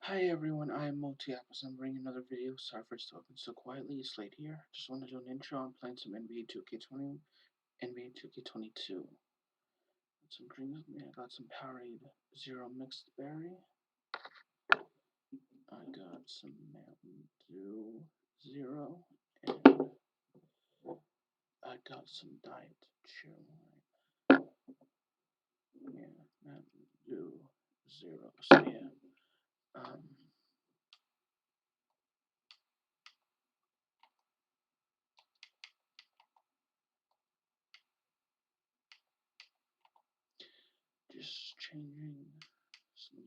Hi everyone, I am Multi-Apples. I'm bringing another video. Sorry for talking so quietly. It's late here. Just want to do an intro. I'm playing some NBA 2K20, NBA 2K22. Got some drinks with me. I got some Powerade Zero mixed berry. I got some Mountain Dew Zero, and I got some Diet Chew. Yeah, Mountain Dew Zero. So yeah, um, just changing some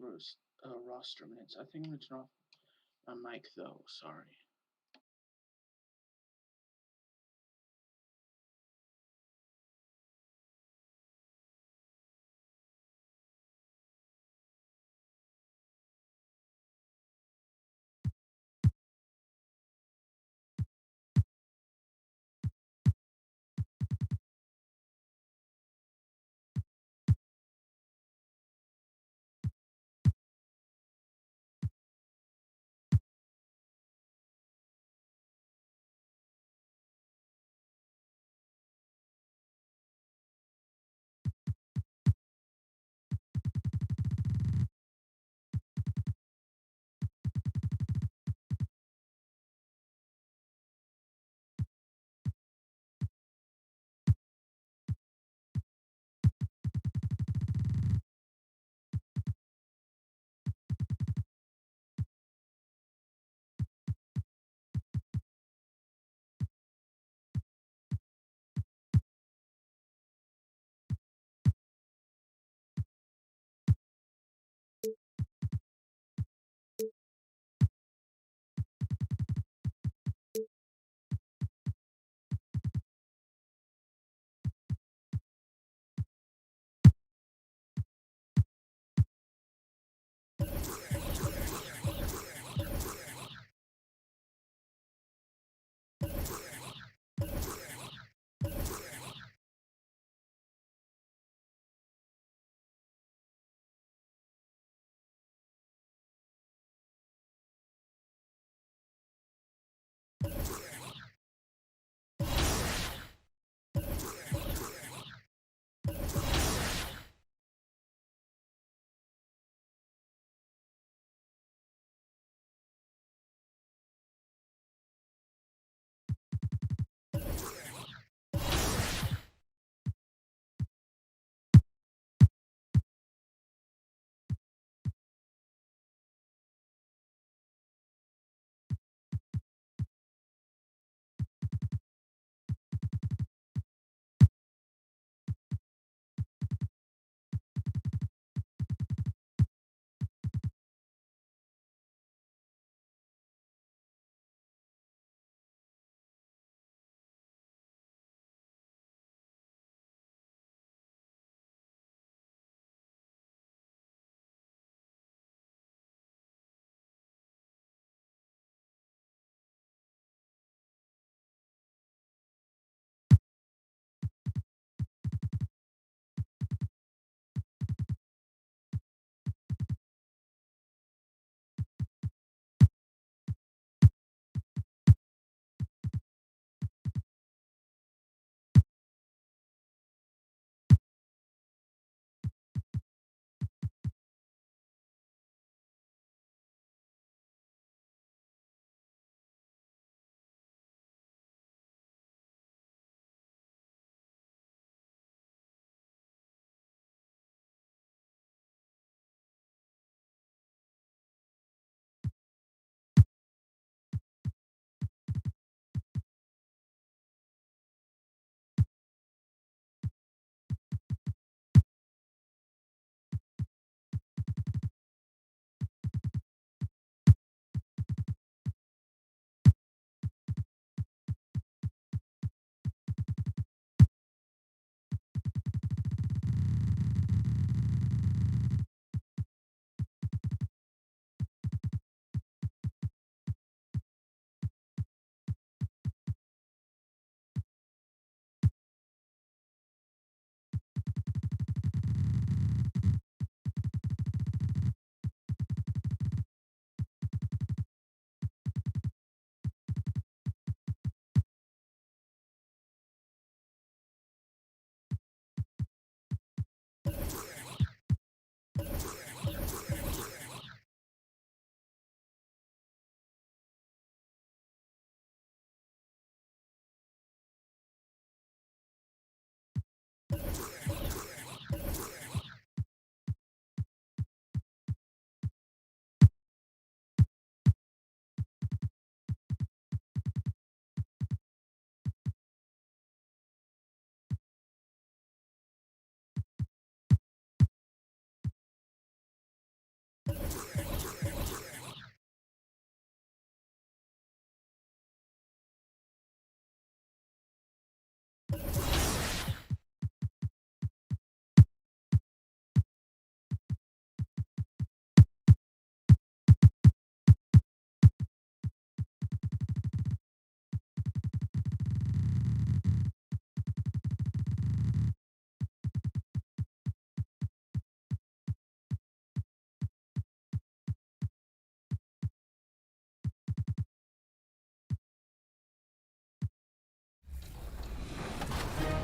roster minutes. I think I'm gonna turn off my mic though. Sorry.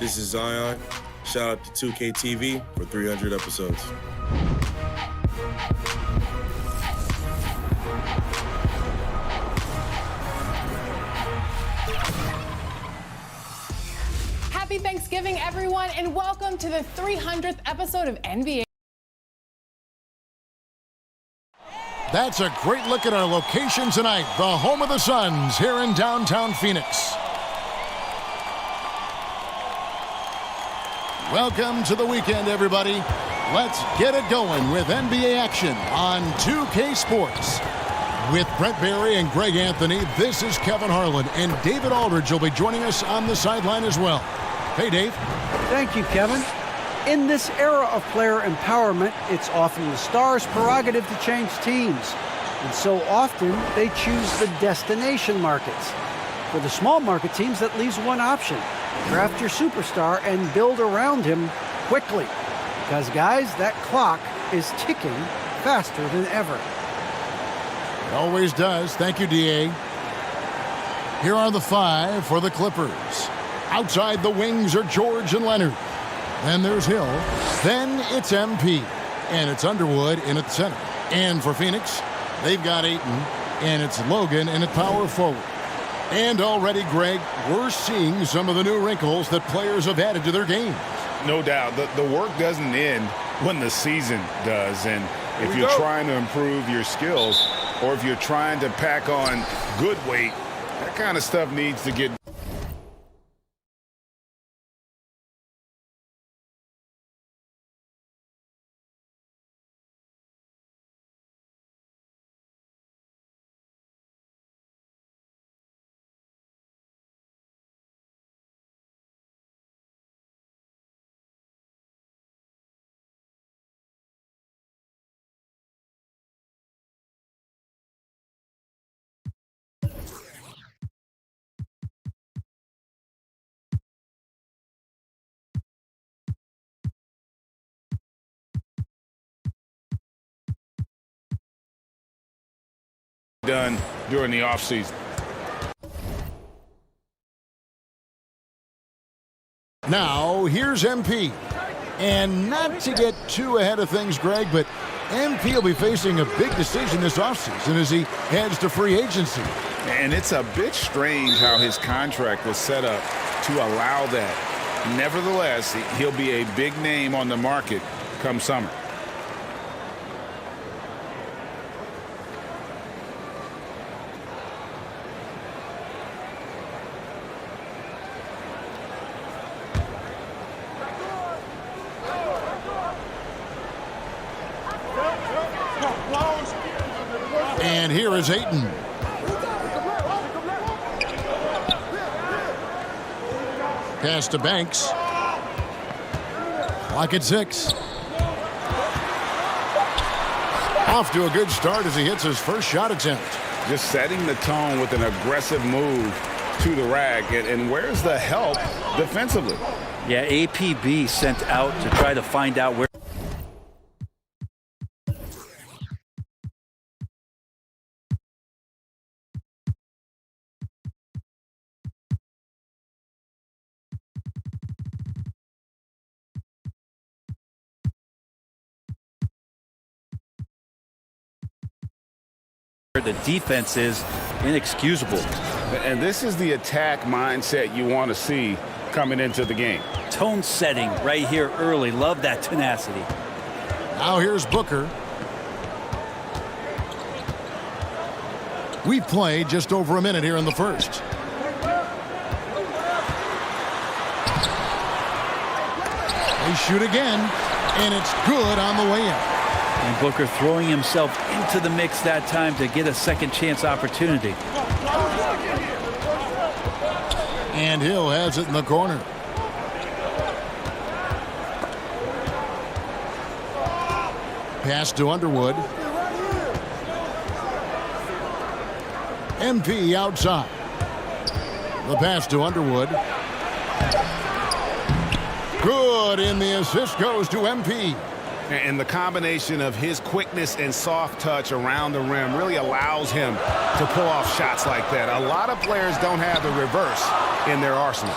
This is Zion. Shout out to 2K TV for 300 episodes. Happy Thanksgiving, everyone, and welcome to the 300th episode of NBA. That's a great look at our location tonight, the home of the Suns here in downtown Phoenix. Welcome to the weekend, everybody. Let's get it going with NBA action on 2K Sports. With Brent Barry and Greg Anthony, this is Kevin Harlan, and David Aldridge will be joining us on the sideline as well. Hey, Dave. Thank you, Kevin. In this era of player empowerment, it's often the stars' prerogative to change teams. And so often, they choose the destination markets. For the small market teams, that leaves one option. Draft your superstar and build around him quickly. Because, guys, that clock is ticking faster than ever. It always does. Thank you, D.A. Here are the five for the Clippers. Outside the wings are George and Leonard. Then there's Hill. Then it's MP. And it's Underwood in at center. And for Phoenix, they've got Ayton. And it's Logan in at power forward. And already, Greg, we're seeing some of the new wrinkles that players have added to their game. No doubt. The work doesn't end when the season does. And if you're trying to improve your skills or if you're trying to pack on good weight, that kind of stuff needs to get done during the offseason. Now, here's MP. And not to get too ahead of things, Greg, but MP will be facing a big decision this offseason as he heads to free agency. And it's a bit strange how his contract was set up to allow that. Nevertheless, he'll be a big name on the market come summer. And here is Ayton. Pass to Banks. Clock at 6. Off to a good start as he hits his first shot attempt. Just setting the tone with an aggressive move to the rack. And where's the help defensively? Yeah, APB sent out to try to find out where. The defense is inexcusable. And this is the attack mindset you want to see coming into the game. Tone setting right here early. Love that tenacity. Now here's Booker. We've played just over a minute here in the first. They shoot again, and it's good on the way in. And Booker throwing himself into the mix that time to get a second chance opportunity. And Hill has it in the corner. Pass to Underwood. MP outside. The pass to Underwood. Good, and the assist goes to MP. And the combination of his quickness and soft touch around the rim really allows him to pull off shots like that. A lot of players don't have the reverse in their arsenal.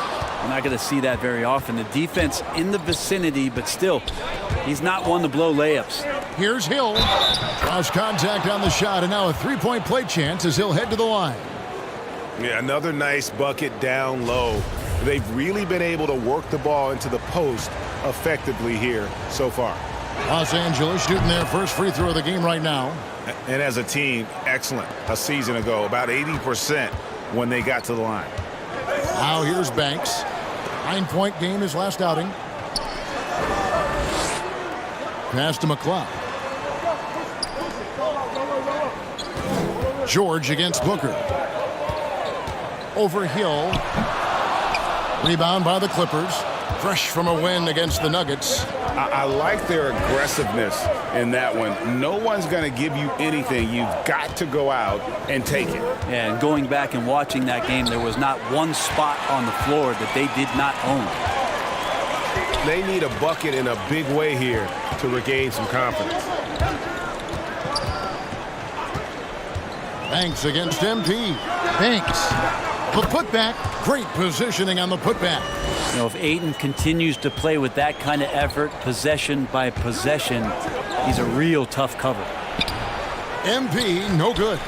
We're not going to see that very often. The defense in the vicinity, but still, he's not one to blow layups. Here's Hill. Draws contact on the shot, and now a three-point play chance as he'll head to the line. Yeah, another nice bucket down low. They've really been able to work the ball into the post effectively here so far. Los Angeles shooting their first free throw of the game right now. And as a team, excellent. A season ago, about 80% when they got to the line. Now here's Banks. 9-point game his last outing. Pass to McCloud. George against Booker. Over Hill. Rebound by the Clippers. Fresh from a win against the Nuggets. I like their aggressiveness in that one. No one's going to give you anything. You've got to go out and take it. Yeah, and going back and watching that game, there was not one spot on the floor that they did not own. They need a bucket in a big way here to regain some confidence. Banks against MP. Banks. The putback. Great positioning on the putback. You know, if Ayton continues to play with that kind of effort, possession by possession, he's a real tough cover. MP, no good.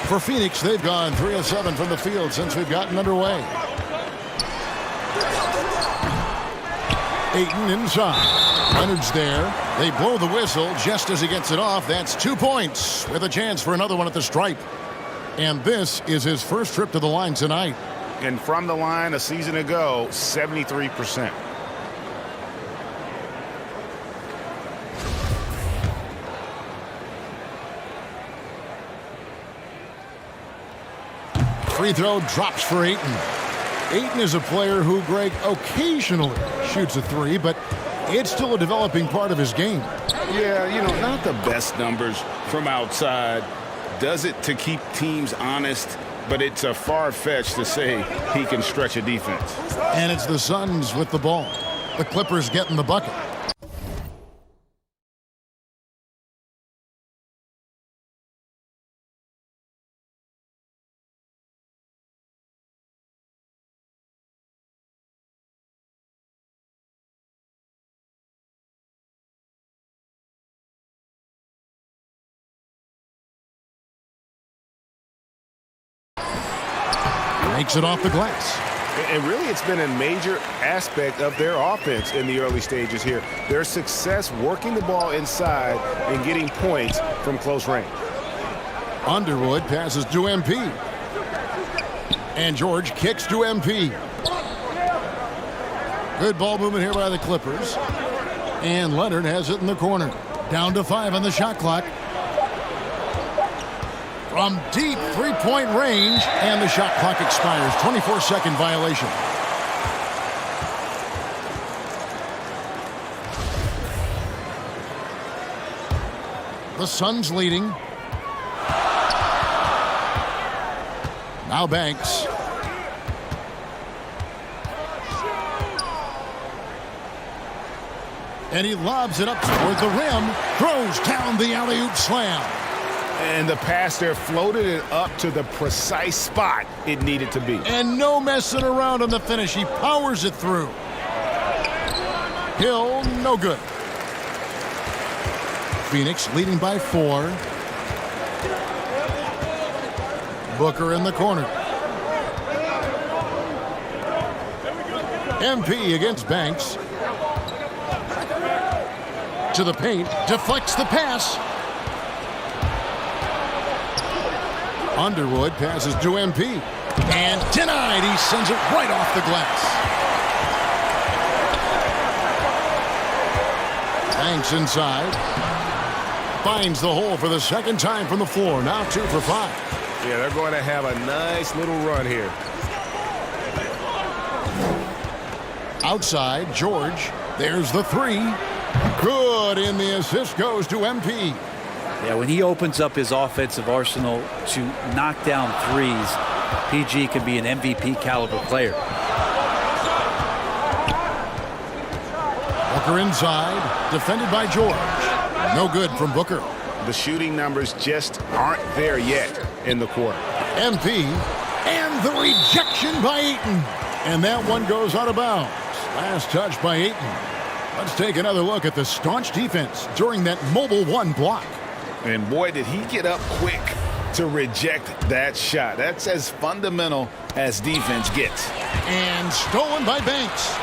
For Phoenix, they've gone 3 of 7 from the field since we've gotten underway. Ayton inside. Leonard's there. They blow the whistle just as he gets it off. That's 2 points with a chance for another one at the stripe. And this is his first trip to the line tonight. And from the line a season ago, 73%. Free throw drops for Ayton. Ayton is a player who, Greg, occasionally shoots a three, but it's still a developing part of his game. Yeah, you know, not the best numbers from outside. Does it to keep teams honest, but it's a far-fetched to say he can stretch a defense. And it's the Suns with the ball. The Clippers getting the bucket. Makes it off the glass. And really, it's been a major aspect of their offense in the early stages here. Their success working the ball inside and getting points from close range. Underwood passes to MP. And George kicks to MP. Good ball movement here by the Clippers. And Leonard has it in the corner. Down to 5 on the shot clock. From deep three-point range, and the shot clock expires. 24-second violation. The Suns leading. Now Banks. And he lobs it up toward the rim. Throws down the alley-oop slam. And the pass there floated it up to the precise spot it needed to be. And no messing around on the finish. He powers it through. Hill, no good. Phoenix leading by 4. Booker in the corner. MP against Banks. To the paint. Deflects the pass. Underwood passes to MP. And denied. He sends it right off the glass. Banks inside. Finds the hole for the second time from the floor. Now 2 for 5. Yeah, they're going to have a nice little run here. Outside, George. There's the 3. Good, and the assist goes to MP. Yeah, when he opens up his offensive arsenal to knock down threes, PG can be an MVP caliber player. Booker inside, defended by George. No good from Booker. The shooting numbers just aren't there yet in the quarter. MP, and the rejection by Ayton. And that one goes out of bounds. Last touch by Ayton. Let's take another look at the staunch defense during that mobile one block. And boy, did he get up quick to reject that shot. That's as fundamental as defense gets. And stolen by Banks.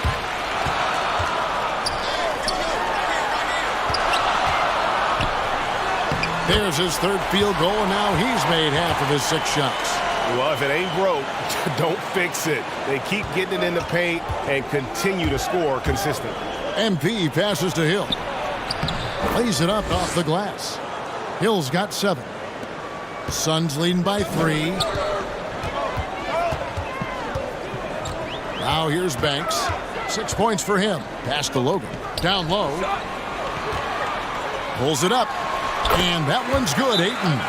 There's his third field goal, and now he's made half of his 6 shots. Well, if it ain't broke, don't fix it. They keep getting it in the paint and continue to score consistently. MP passes to Hill. Lays it up off the glass. Hill's got 7. Suns leading by 3. Now here's Banks. 6 points for him. Pass to Logan. Down low. Pulls it up. And that one's good, Ayton.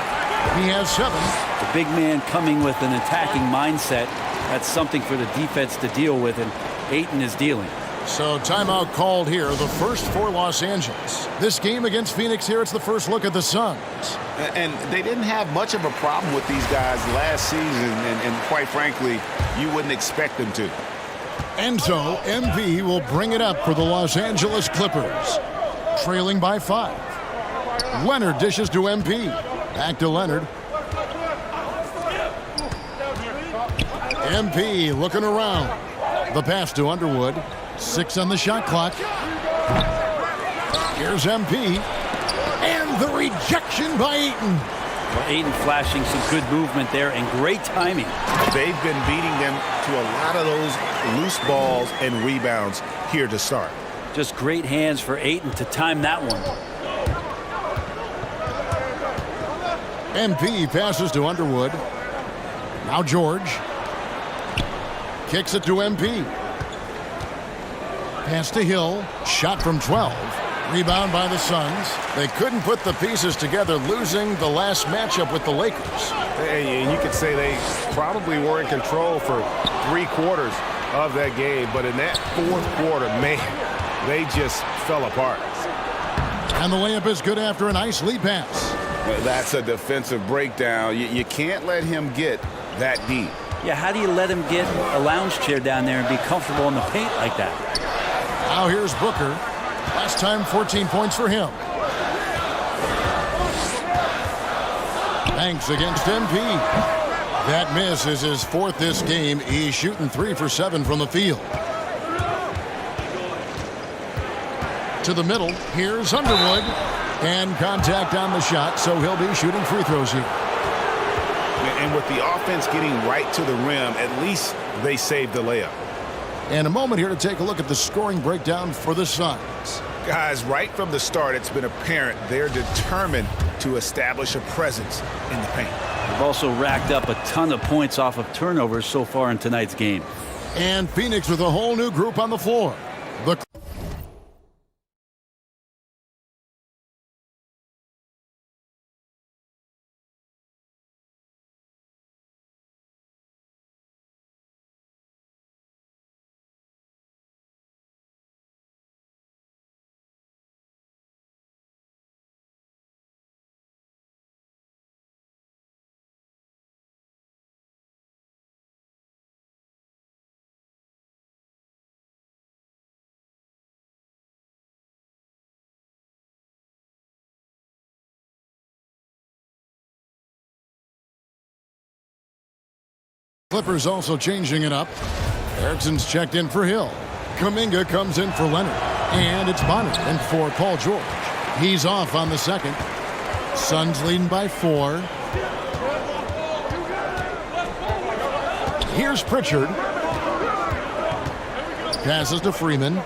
He has 7. The big man coming with an attacking mindset. That's something for the defense to deal with, and Ayton is dealing. So timeout called here, the first for Los Angeles. This game against Phoenix here, it's the first look at the Suns. And they didn't have much of a problem with these guys last season, and quite frankly, you wouldn't expect them to. And so MP will bring it up for the Los Angeles Clippers, trailing by 5. Leonard dishes to MP. Back to Leonard. MP looking around. The pass to Underwood. 6 on the shot clock. Here's MP. And the rejection by Ayton. Well, Ayton flashing some good movement there and great timing. They've been beating them to a lot of those loose balls and rebounds here to start. Just great hands for Ayton to time that one. MP passes to Underwood. Now George. Kicks it to MP. Pass to Hill. Shot from 12. Rebound by the Suns. They couldn't put the pieces together, losing the last matchup with the Lakers. And you could say they probably were in control for 3 quarters of that game, but in that 4th quarter, man, they just fell apart. And the layup is good after a nice lead pass. That's a defensive breakdown. You can't let him get that deep. Yeah, how do you let him get a lounge chair down there and be comfortable in the paint like that? Now here's Booker. Last time 14 points for him. Banks against MP. That miss is his 4th this game. He's shooting 3 for 7 from the field. To the middle. Here's Underwood. And contact on the shot, so he'll be shooting free throws here. And with the offense getting right to the rim, at least they saved the layup. And a moment here to take a look at the scoring breakdown for the Suns. Guys, right from the start, it's been apparent they're determined to establish a presence in the paint. They've also racked up a ton of points off of turnovers so far in tonight's game. And Phoenix with a whole new group on the floor. The Clippers also changing it up. Erickson's checked in for Hill. Kuminga comes in for Leonard. And it's Bonner in for Paul George. He's off on the second. Suns leading by 4. Here's Pritchard. Passes to Freeman.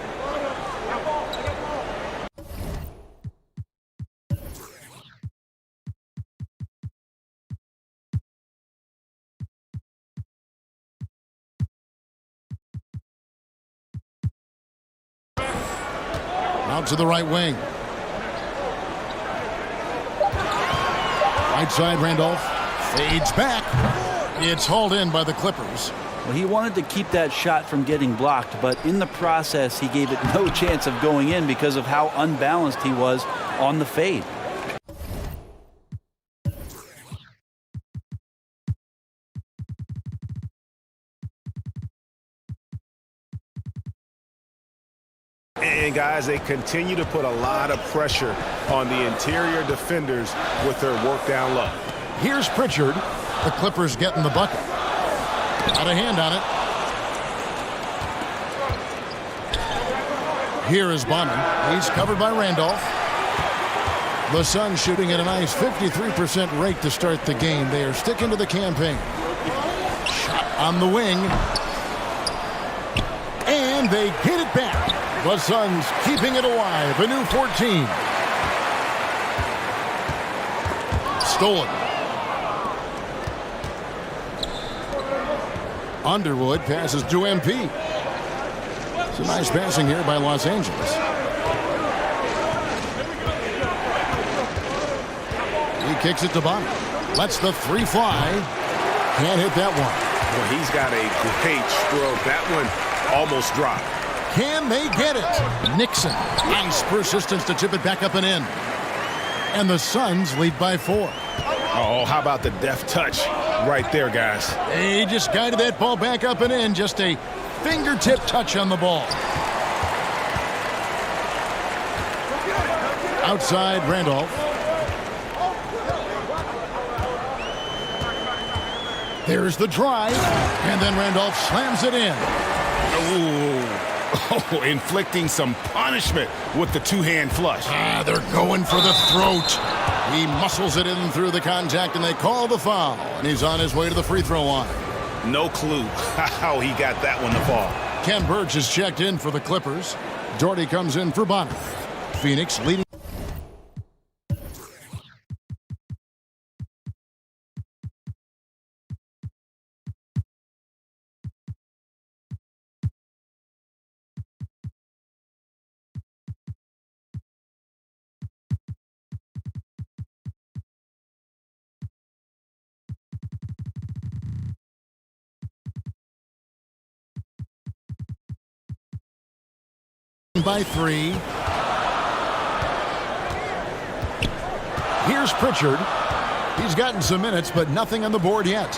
Out to the right wing. Right side, Randolph. Fades back. It's hauled in by the Clippers. Well, he wanted to keep that shot from getting blocked, but in the process, he gave it no chance of going in because of how unbalanced he was on the fade. And, guys, they continue to put a lot of pressure on the interior defenders with their work down low. Here's Pritchard. The Clippers getting the bucket. Got a hand on it. Here is Bonner. He's covered by Randolph. The Suns shooting at a nice 53% rate to start the game. They are sticking to the campaign. Shot on the wing. And they get it back. The Suns keeping it alive. A new 14. Stolen. Underwood passes to MP. Some nice passing here by Los Angeles. He kicks it to Bonner. Lets the three fly. Can't hit that one. Well, he's got a great stroke. That one almost dropped. Can they get it? Nixon. Nice persistence to chip it back up and in. And the Suns lead by 4. Oh, how about the deft touch right there, guys? He just guided that ball back up and in. Just a fingertip touch on the ball. Outside Randolph. There's the drive. And then Randolph slams it in. Oh, inflicting some punishment with the two-hand flush. They're going for the throat. He muscles it in through the contact, and they call the foul. And he's on his way to the free throw line. No clue how he got that one to fall. Ken Burge is checked in for the Clippers. Doherty comes in for Bonner. Phoenix leading. By 3. Here's Pritchard. He's gotten some minutes, but nothing on the board yet.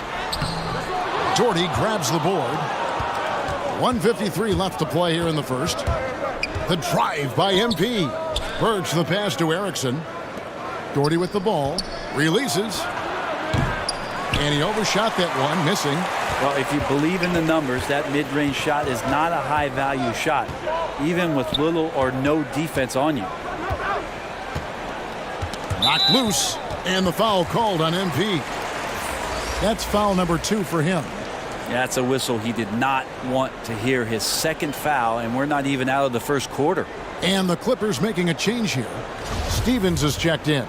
Doherty grabs the board. 1:53 left to play here in the first. The drive by MP. Burge the pass to Erickson. Doherty with the ball. Releases. And he overshot that one, missing. Well, if you believe in the numbers, that mid-range shot is not a high-value shot, even with little or no defense on you. Knocked loose, and the foul called on MP. That's foul number 2 for him. Yeah, that's a whistle he did not want to hear. His second foul, and we're not even out of the first quarter. And the Clippers making a change here. Stevens is checked in.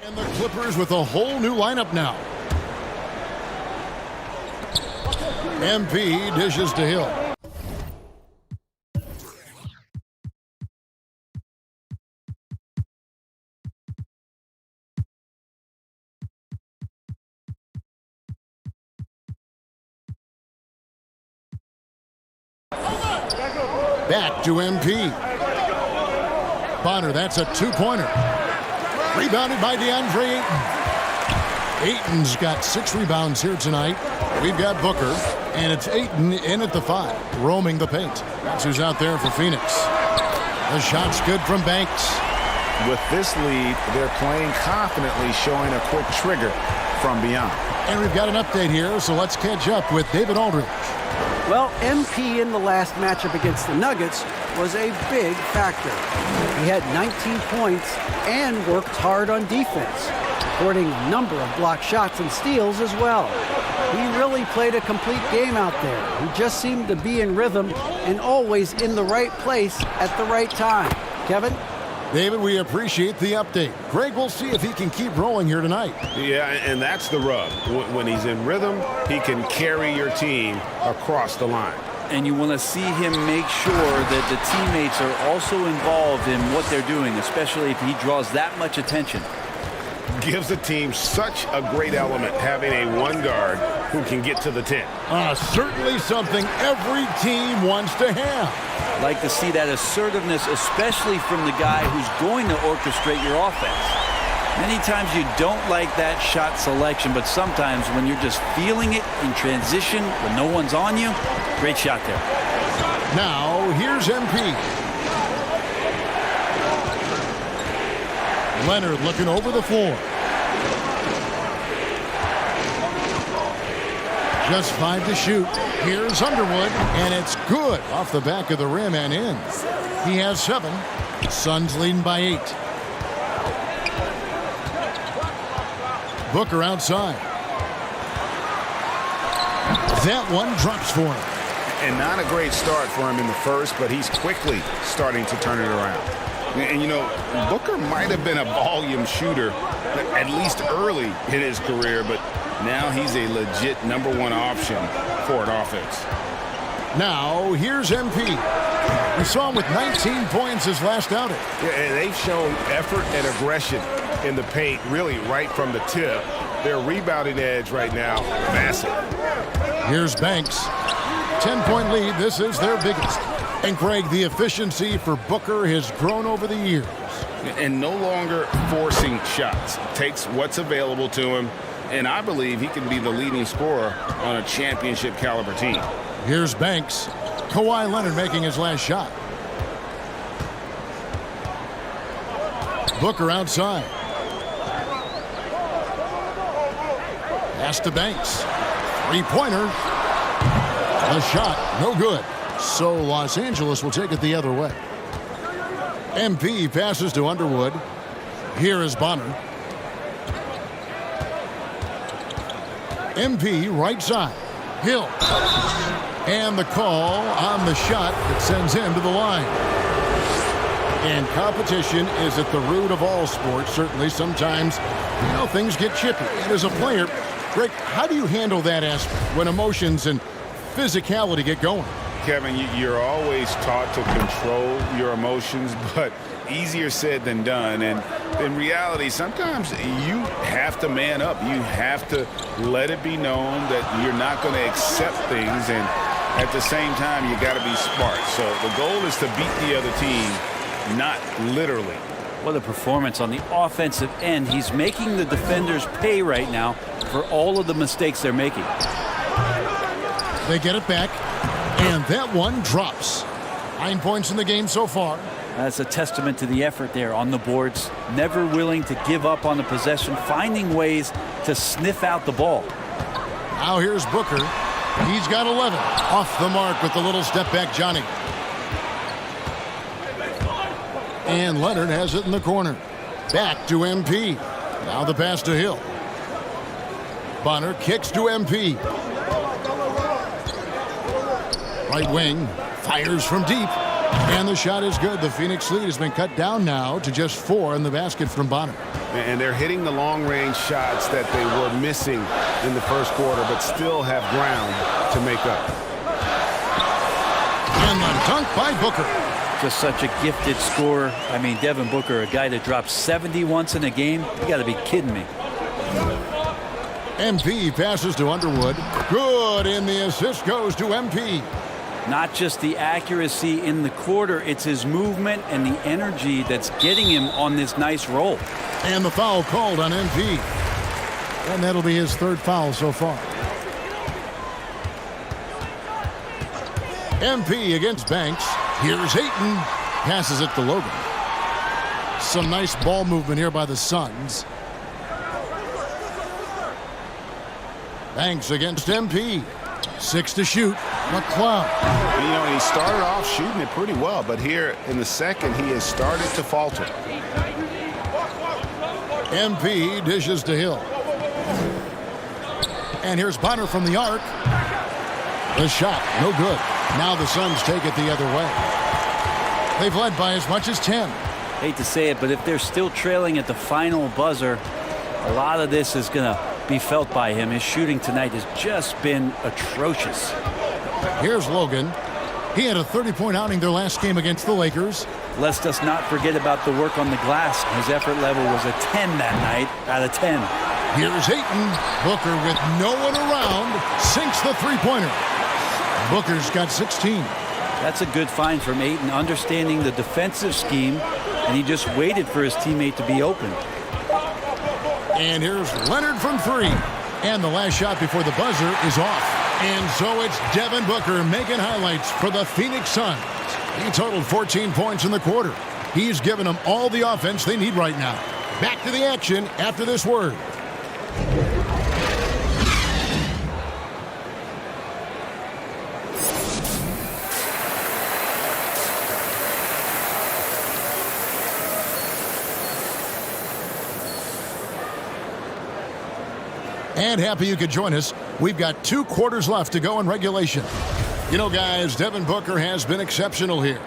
And the Clippers with a whole new lineup now. MP dishes to Hill. Back to MP. Bonner, that's a two-pointer. Rebounded by DeAndre Ayton. Ayton's got 6 rebounds here tonight. We've got Booker, and it's Ayton in at the 5, roaming the paint. That's who's out there for Phoenix. The shot's good from Banks. With this lead, they're playing confidently, showing a quick trigger from beyond. And we've got an update here, so let's catch up with David Aldridge. Well, MP in the last matchup against the Nuggets was a big factor. He had 19 points and worked hard on defense, recording a number of blocked shots and steals as well. He really played a complete game out there. He just seemed to be in rhythm and always in the right place at the right time. Kevin? David, we appreciate the update. Greg, we'll see if he can keep rolling here tonight. Yeah, and that's the rub. When he's in rhythm, he can carry your team across the line. And you want to see him make sure that the teammates are also involved in what they're doing, especially if he draws that much attention. Gives the team such a great element having a one guard who can get to the 10. Certainly something every team wants to have. Like to see that assertiveness, especially from the guy who's going to orchestrate your offense. Many times you don't like that shot selection, but sometimes when you're just feeling it in transition when no one's on you, Great shot there. Now, here's MP. Leonard looking over the floor. Just 5 to shoot. Here's Underwood, and it's good off the back of the rim and in. He has 7. Suns leading by 8. Booker outside. That one drops for him. And not a great start for him in the first, but he's quickly starting to turn it around. And, you know, Booker might have been a volume shooter, at least early in his career, but now he's a legit #1 option for an offense. Now, here's MP. We saw him with 19 points his last outing. Yeah, and they've shown effort and aggression in the paint, really right from the tip. Their rebounding edge right now, massive. Here's Banks. 10-point lead. This is their biggest. And Craig, the efficiency for Booker has grown over the years. And no longer forcing shots. Takes what's available to him. And I believe he can be the leading scorer on a championship caliber team. Here's Banks. Kawhi Leonard making his last shot. Booker outside. Pass to Banks. Three-pointer. The shot, no good. So Los Angeles will take it the other way. MP passes to Underwood. Here is Bonner. MP right side. Hill. And the call on the shot that sends him to the line. And competition is at the root of all sports. Certainly sometimes, you know, things get chippy. And as a player, Greg, how do you handle that aspect when emotions and physicality get going? Kevin, you're always taught to control your emotions, but easier said than done. And in reality, sometimes you have to man up. You have to let it be known that you're not going to accept things. And at the same time, you got to be smart. So the goal is to beat the other team, not literally. What a performance on the offensive end. He's making the defenders pay right now for all of the mistakes they're making. They get it back, and that one drops. 9 points in the game so far. That's a testament to the effort there on the boards. Never willing to give up on the possession, finding ways to sniff out the ball. Now here's Booker. He's got 11. Off the mark with the little step back, Johnny. And Leonard has it in the corner. Back to MP. Now the pass to Hill. Bonner kicks to MP. Right wing, fires from deep, and the shot is good. The Phoenix lead has been cut down now to just 4 in the basket from Bonner. And they're hitting the long-range shots that they were missing in the first quarter, but still have ground to make up. And the dunk by Booker. Just such a gifted scorer. I mean, Devin Booker, a guy that drops 70 once in a game. You got to be kidding me. MP passes to Underwood. Good, and the assist goes to MP. Not just the accuracy in the quarter, it's his movement and the energy that's getting him on this nice roll. And the foul called on MP. And that'll be his 3rd foul so far. MP against Banks. Here's Ayton. Passes it to Logan. Some nice ball movement here by the Suns. Banks against MP. 6 to shoot. McCloud. You know, he started off shooting it pretty well, but here in the second, he has started to falter. MP dishes to Hill. And here's Bonner from the arc. The shot, no good. Now the Suns take it the other way. They've led by as much as 10. Hate to say it, but if they're still trailing at the final buzzer, a lot of this is going to be felt by him. His shooting tonight has just been atrocious. Here's Logan. He had a 30-point outing their last game against the Lakers. Let us not forget about the work on the glass. His effort level was a 10 that night out of 10. Here's Ayton. Booker with no one around sinks the three-pointer. Booker's got 16. That's a good find from Ayton, understanding the defensive scheme, and he just waited for his teammate to be open. And here's Leonard from 3. And the last shot before the buzzer is off. And so it's Devin Booker making highlights for the Phoenix Suns. He totaled 14 points in the quarter. He's given them all the offense they need right now. Back to the action after this word. And happy you could join us. We've got 2 quarters left to go in regulation. You know, guys, Devin Booker has been exceptional here.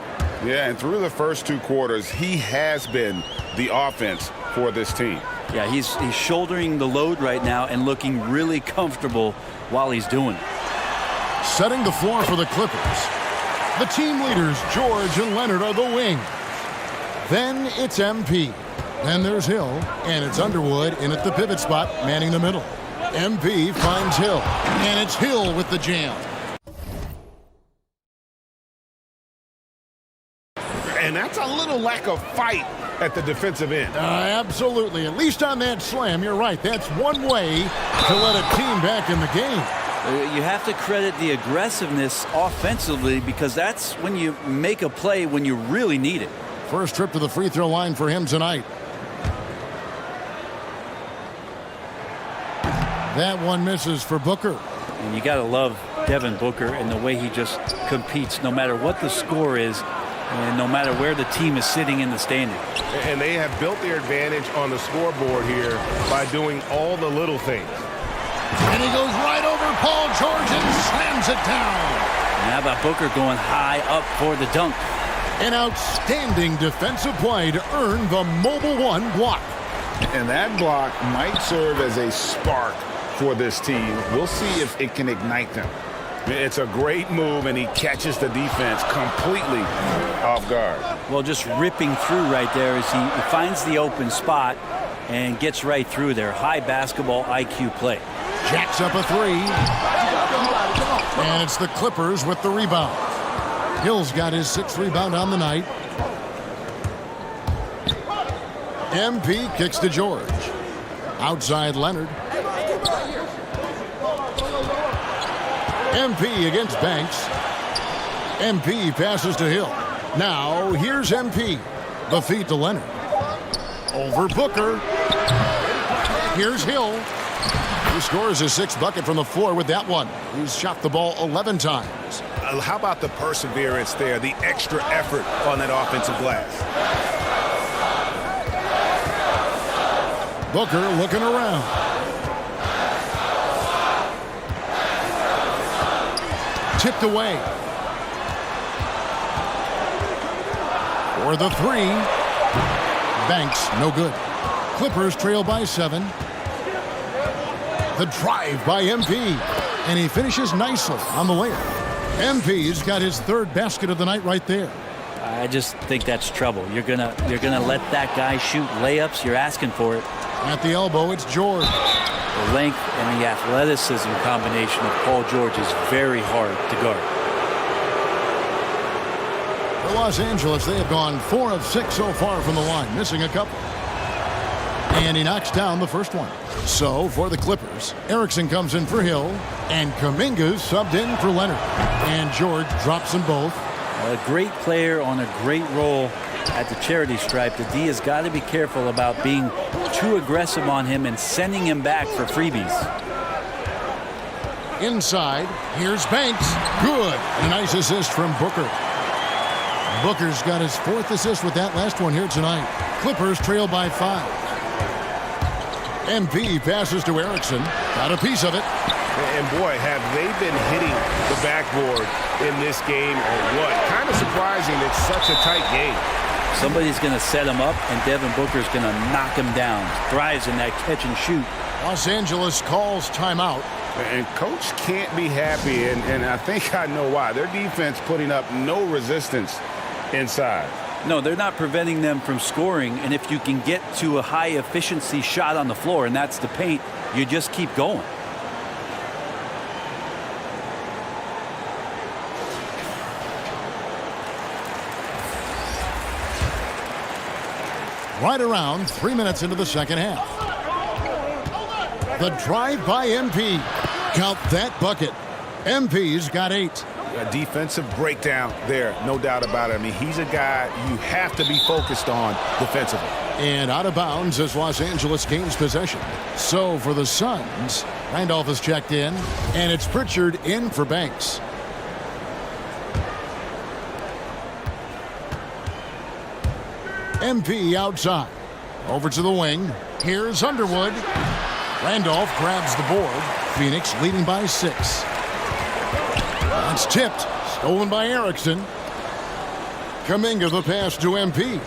Yeah, and through the first 2 quarters, he has been the offense for this team. Yeah, he's shouldering the load right now and looking really comfortable while he's doing it. Setting the floor for the Clippers. The team leaders, George and Leonard, are the wings. Then it's MP. Then there's Hill, and it's Underwood in at the pivot spot, manning the middle. MP finds Hill, and it's Hill with the jam. And that's a little lack of fight at the defensive end. Absolutely. At least on that slam, you're right. That's one way to let a team back in the game. You have to credit the aggressiveness offensively because that's when you make a play when you really need it. First trip to the free throw line for him tonight. That one misses for Booker. And you got to love Devin Booker and the way he just competes no matter what the score is and no matter where the team is sitting in the standing. And they have built their advantage on the scoreboard here by doing all the little things. And he goes right over Paul George and slams it down. And how about Booker going high up for the dunk? An outstanding defensive play to earn the Mobile One block. And that block might serve as a spark for this team. We'll see if it can ignite them. It's a great move, and he catches the defense completely off guard. Well, just ripping through right there as he finds the open spot and gets right through there. High basketball IQ play. Jacks up a 3. And it's the Clippers with the rebound. Hill's got his 6th rebound on the night. MP kicks to George. Outside Leonard. MP against Banks. MP passes to Hill. Now here's MP. The feed to Leonard. Over Booker. Here's Hill. He scores his 6th bucket from the floor with that one. He's shot the ball 11 times. How about the perseverance there, the extra effort on that offensive glass? Booker looking around. Tipped away. For the 3. Banks, no good. Clippers trail by 7. The drive by MP. And he finishes nicely on the layup. MP's got his 3rd basket of the night right there. I just think that's trouble. You're gonna let that guy shoot layups. You're asking for it. At the elbow, it's George. The length and the athleticism combination of Paul George is very hard to guard. For Los Angeles, they have gone 4 of 6 so far from the line, missing a couple. And he knocks down the first one. So, for the Clippers, Erickson comes in for Hill, and Kuminga's subbed in for Leonard. And George drops them both. A great player on a great role at the charity stripe. The D has got to be careful about being too aggressive on him and sending him back for freebies. Inside, here's Banks. Good. A nice assist from Booker. Booker's got his 4th assist with that last one here tonight. Clippers trail by 5. MP passes to Erickson. Got a piece of it. And boy, have they been hitting the backboard in this game or what? Kind of surprising it's such a tight game. Somebody's going to set him up, and Devin Booker's going to knock him down. Thrives in that catch and shoot. Los Angeles calls timeout. And coach can't be happy, and I think I know why. Their defense putting up no resistance inside. No, they're not preventing them from scoring, and if you can get to a high-efficiency shot on the floor, and that's the paint, you just keep going. Right around 3 minutes into the second half. The drive by MP. Count that bucket. MP's got 8. A defensive breakdown there, no doubt about it. I mean, he's a guy you have to be focused on defensively. And out of bounds as Los Angeles gains possession. So for the Suns, Randolph is checked in, and it's Pritchard in for Banks. MP outside. Over to the wing. Here's Underwood. Randolph grabs the board. Phoenix leading by 6. That's tipped. Stolen by Erickson. Kuminga the pass to MP.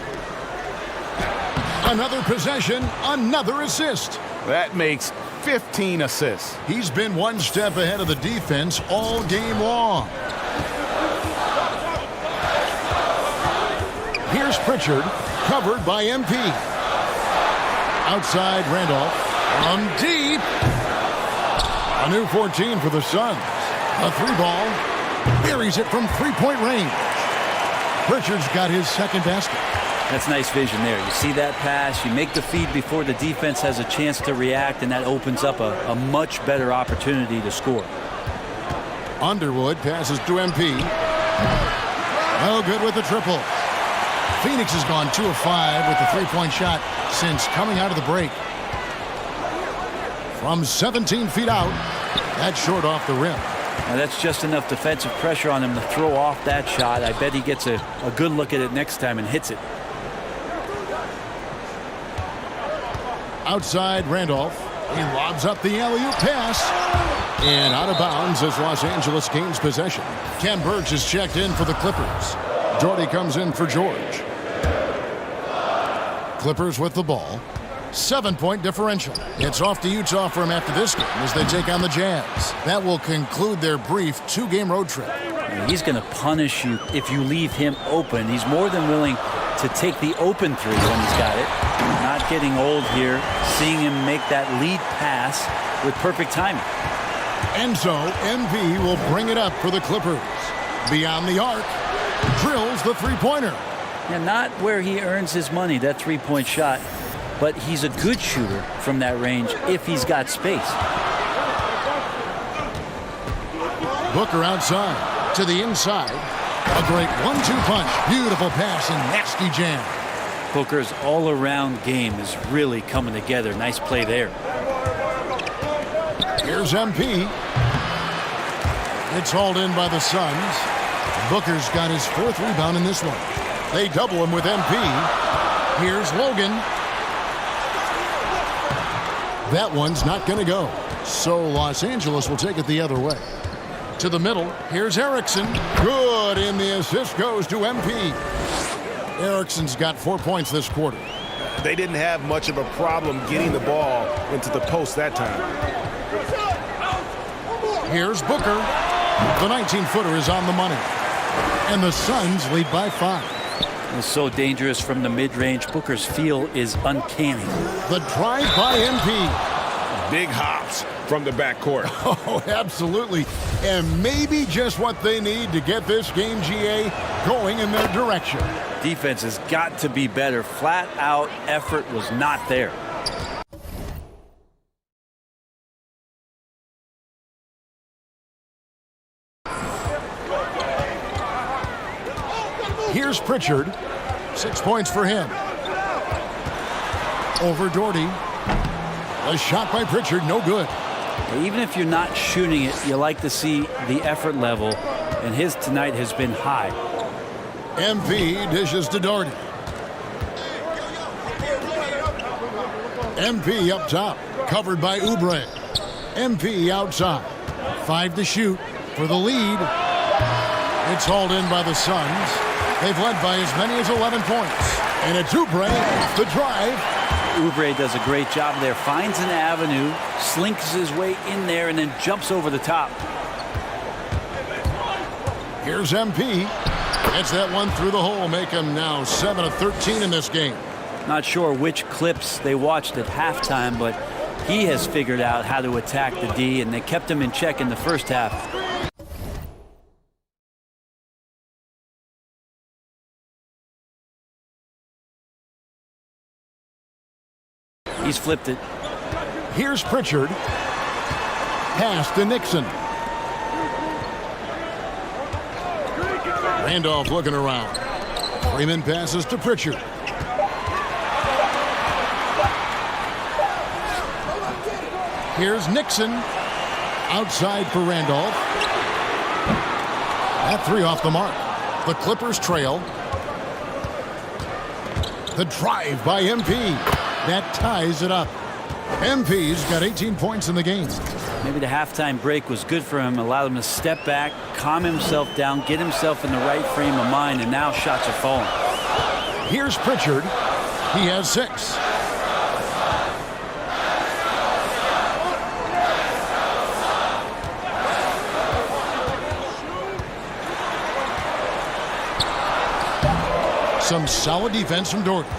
Another possession, another assist. That makes 15 assists. He's been one step ahead of the defense all game long. Here's Pritchard, covered by MP. Outside Randolph, from deep. A new 14 for the Suns. A 3-ball, buries it from 3-point range. Pritchard's got his second basket. That's nice vision there. You see that pass, you make the feed before the defense has a chance to react, and that opens up a much better opportunity to score. Underwood passes to MP. No good with the triple. Phoenix has gone 2 of 5 with the 3-point shot since coming out of the break. From 17 feet out, that's short off the rim. Now that's just enough defensive pressure on him to throw off that shot. I bet he gets a good look at it next time and hits it. Outside Randolph. He lobs up the alley-oop pass. And out of bounds as Los Angeles gains possession. Ken Burge is checked in for the Clippers. Doherty comes in for George. Clippers with the ball. 7-point differential. It's off to Utah for him after this game as they take on the Jazz. That will conclude their brief 2-game road trip. He's going to punish you if you leave him open. He's more than willing to take the open 3 when he's got it. Not getting old here, seeing him make that lead pass with perfect timing. And so MP will bring it up for the Clippers. Beyond the arc, drills the 3-pointer. And not where he earns his money, that 3-point shot, but he's a good shooter from that range if he's got space. Booker outside to the inside. A great 1-2 punch. Beautiful pass and nasty jam. Booker's all-around game is really coming together. Nice play there. Here's MP. It's hauled in by the Suns. Booker's got his 4th rebound in this one. They double him with MP. Here's Logan. That one's not going to go. So Los Angeles will take it the other way. To the middle, here's Erickson. Good, and the assist goes to MP. Erickson's got 4 points this quarter. They didn't have much of a problem getting the ball into the post that time. Here's Booker. The 19-footer is on the money. And the Suns lead by 5. It's so dangerous from the mid-range. Booker's feel is uncanny. The drive by MP. Big hops from the backcourt. Oh, absolutely. And maybe just what they need to get this game, GA, going in their direction. Defense has got to be better. Flat-out effort was not there. Here's Pritchard. 6 points for him. Over Doherty. A shot by Pritchard, no good. Even if you're not shooting it, you like to see the effort level, and his tonight has been high. MP dishes to Doherty. MP up top, covered by Oubre. MP outside. 5 to shoot for the lead. It's hauled in by the Suns. They've led by as many as 11 points. And it's Oubre off the drive. Oubre does a great job there. Finds an avenue, slinks his way in there, and then jumps over the top. Here's MP. Gets that one through the hole. Make him now 7 of 13 in this game. Not sure which clips they watched at halftime, but he has figured out how to attack the D, and they kept him in check in the first half. He's flipped it. Here's Pritchard. Pass to Nixon. Randolph looking around. Freeman passes to Pritchard. Here's Nixon. Outside for Randolph. That three off the mark. The Clippers trail. The drive by MP. That ties it up. MP's got 18 points in the game. Maybe the halftime break was good for him. Allowed him to step back, calm himself down, get himself in the right frame of mind, and now shots are falling. Here's Pritchard. He has 6. Some solid defense from Doherty.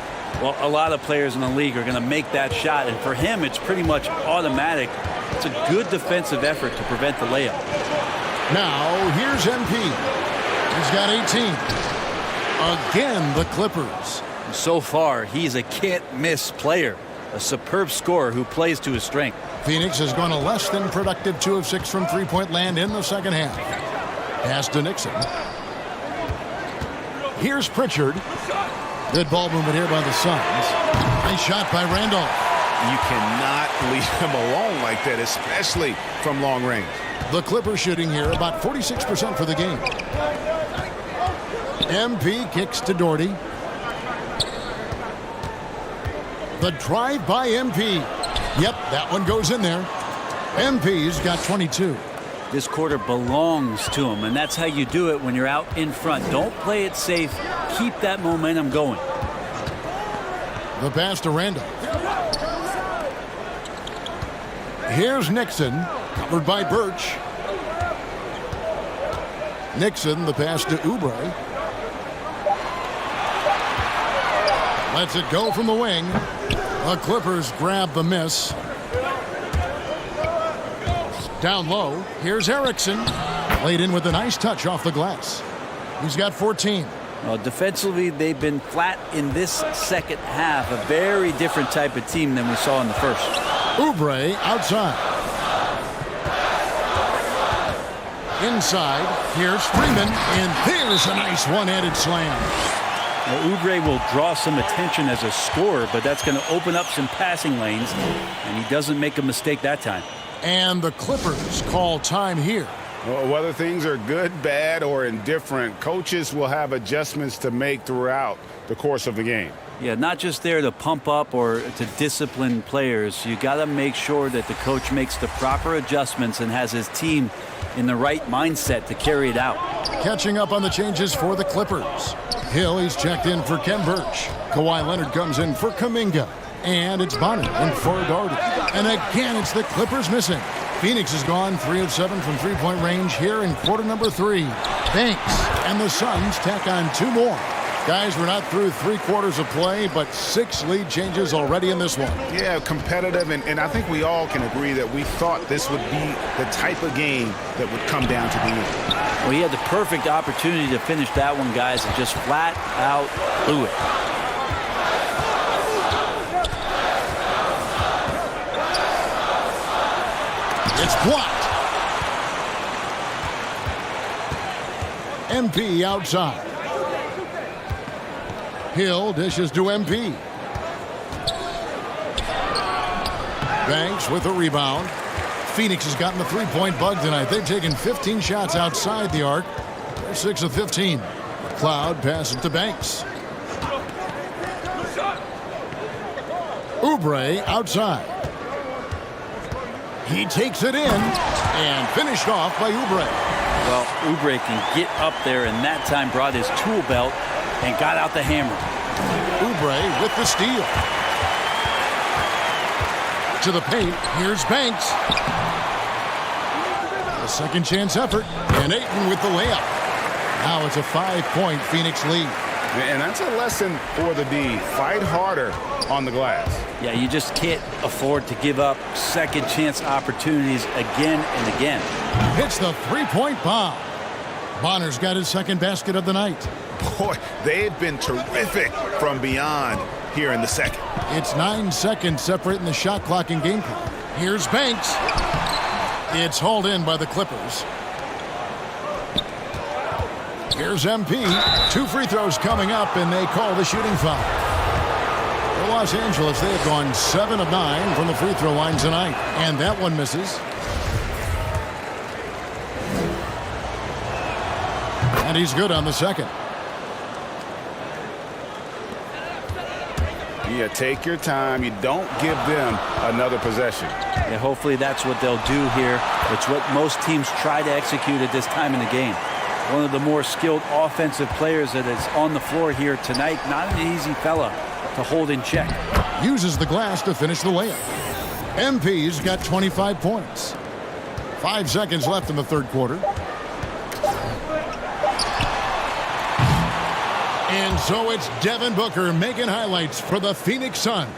Well, a lot of players in the league are going to make that shot, and for him, it's pretty much automatic. It's a good defensive effort to prevent the layup. Now, here's MP. He's got 18. Again, the Clippers. So far, he's a can't-miss player, a superb scorer who plays to his strength. Phoenix has gone a less than productive 2 of 6 from three-point land in the second half. Pass to Nixon. Here's Pritchard. Good ball movement here by the Suns. Nice shot by Randolph. You cannot leave him alone like that, especially from long range. The Clippers shooting here about 46% for the game. MP kicks to Doherty. The drive by MP. Yep, that one goes in there. MP's got 22. This quarter belongs to him, and that's how you do it when you're out in front. Don't play it safe. Keep that momentum going. The pass to Randolph. Here's Nixon, covered by Birch. Nixon, the pass to Oubre. Lets it go from the wing. The Clippers grab the miss. Down low, here's Erickson. Laid in with a nice touch off the glass. He's got 14. Well, defensively, they've been flat in this second half. A very different type of team than we saw in the first. Oubre outside. Inside, here's Freeman, and there's a nice one-handed slam. Now, Oubre will draw some attention as a scorer, but that's going to open up some passing lanes, and he doesn't make a mistake that time. And the Clippers call time here. Well, whether things are good, bad, or indifferent, coaches will have adjustments to make throughout the course of the game. Yeah, not just there to pump up or to discipline players. You got to make sure that the coach makes the proper adjustments and has his team in the right mindset to carry it out. Catching up on the changes for the Clippers. Hill, he's checked in for Ken Birch. Kawhi Leonard comes in for Kuminga. And it's Bonner in for Doherty. And again, it's the Clippers missing. Phoenix has gone 3 of 7 from three-point range here in quarter number 3. Banks and the Suns tack on 2 more. Guys, we're not through 3 quarters of play, but 6 lead changes already in this one. Yeah, competitive, and I think we all can agree that we thought this would be the type of game that would come down to the end. Well, he had the perfect opportunity to finish that one, guys, and just flat out blew it. It's blocked. MP outside. Hill dishes to MP. Banks with a rebound. Phoenix has gotten the three-point bug tonight. They've taken 15 shots outside the arc. They're 6 of 15. Cloud passes to Banks. Oubre outside. He takes it in and finished off by Oubre. Well, Oubre can get up there, and that time brought his tool belt and got out the hammer. Oubre with the steal. To the paint, here's Banks. A second chance effort, and Ayton with the layup. Now it's a 5-point Phoenix lead. And that's a lesson for the D. Fight harder on the glass. Yeah, you just can't afford to give up second chance opportunities again and again. Hits the three-point bomb. Bonner's got his second basket of the night. Boy, they've been terrific from beyond here in the second. It's 9 seconds separating the shot clock and game clock. Here's Banks. It's hauled in by the Clippers. Here's MP. 2 free throws coming up, and they call the shooting foul. For Los Angeles, they have gone 7 of 9 from the free throw line tonight, and that one misses. And he's good on the second. Yeah, take your time. You don't give them another possession. Yeah, hopefully that's what they'll do here. It's what most teams try to execute at this time in the game. One of the more skilled offensive players that is on the floor here tonight. Not an easy fella to hold in check. Uses the glass to finish the layup. MP's got 25 points. 5 seconds left in the third quarter. And so it's Devin Booker making highlights for the Phoenix Suns.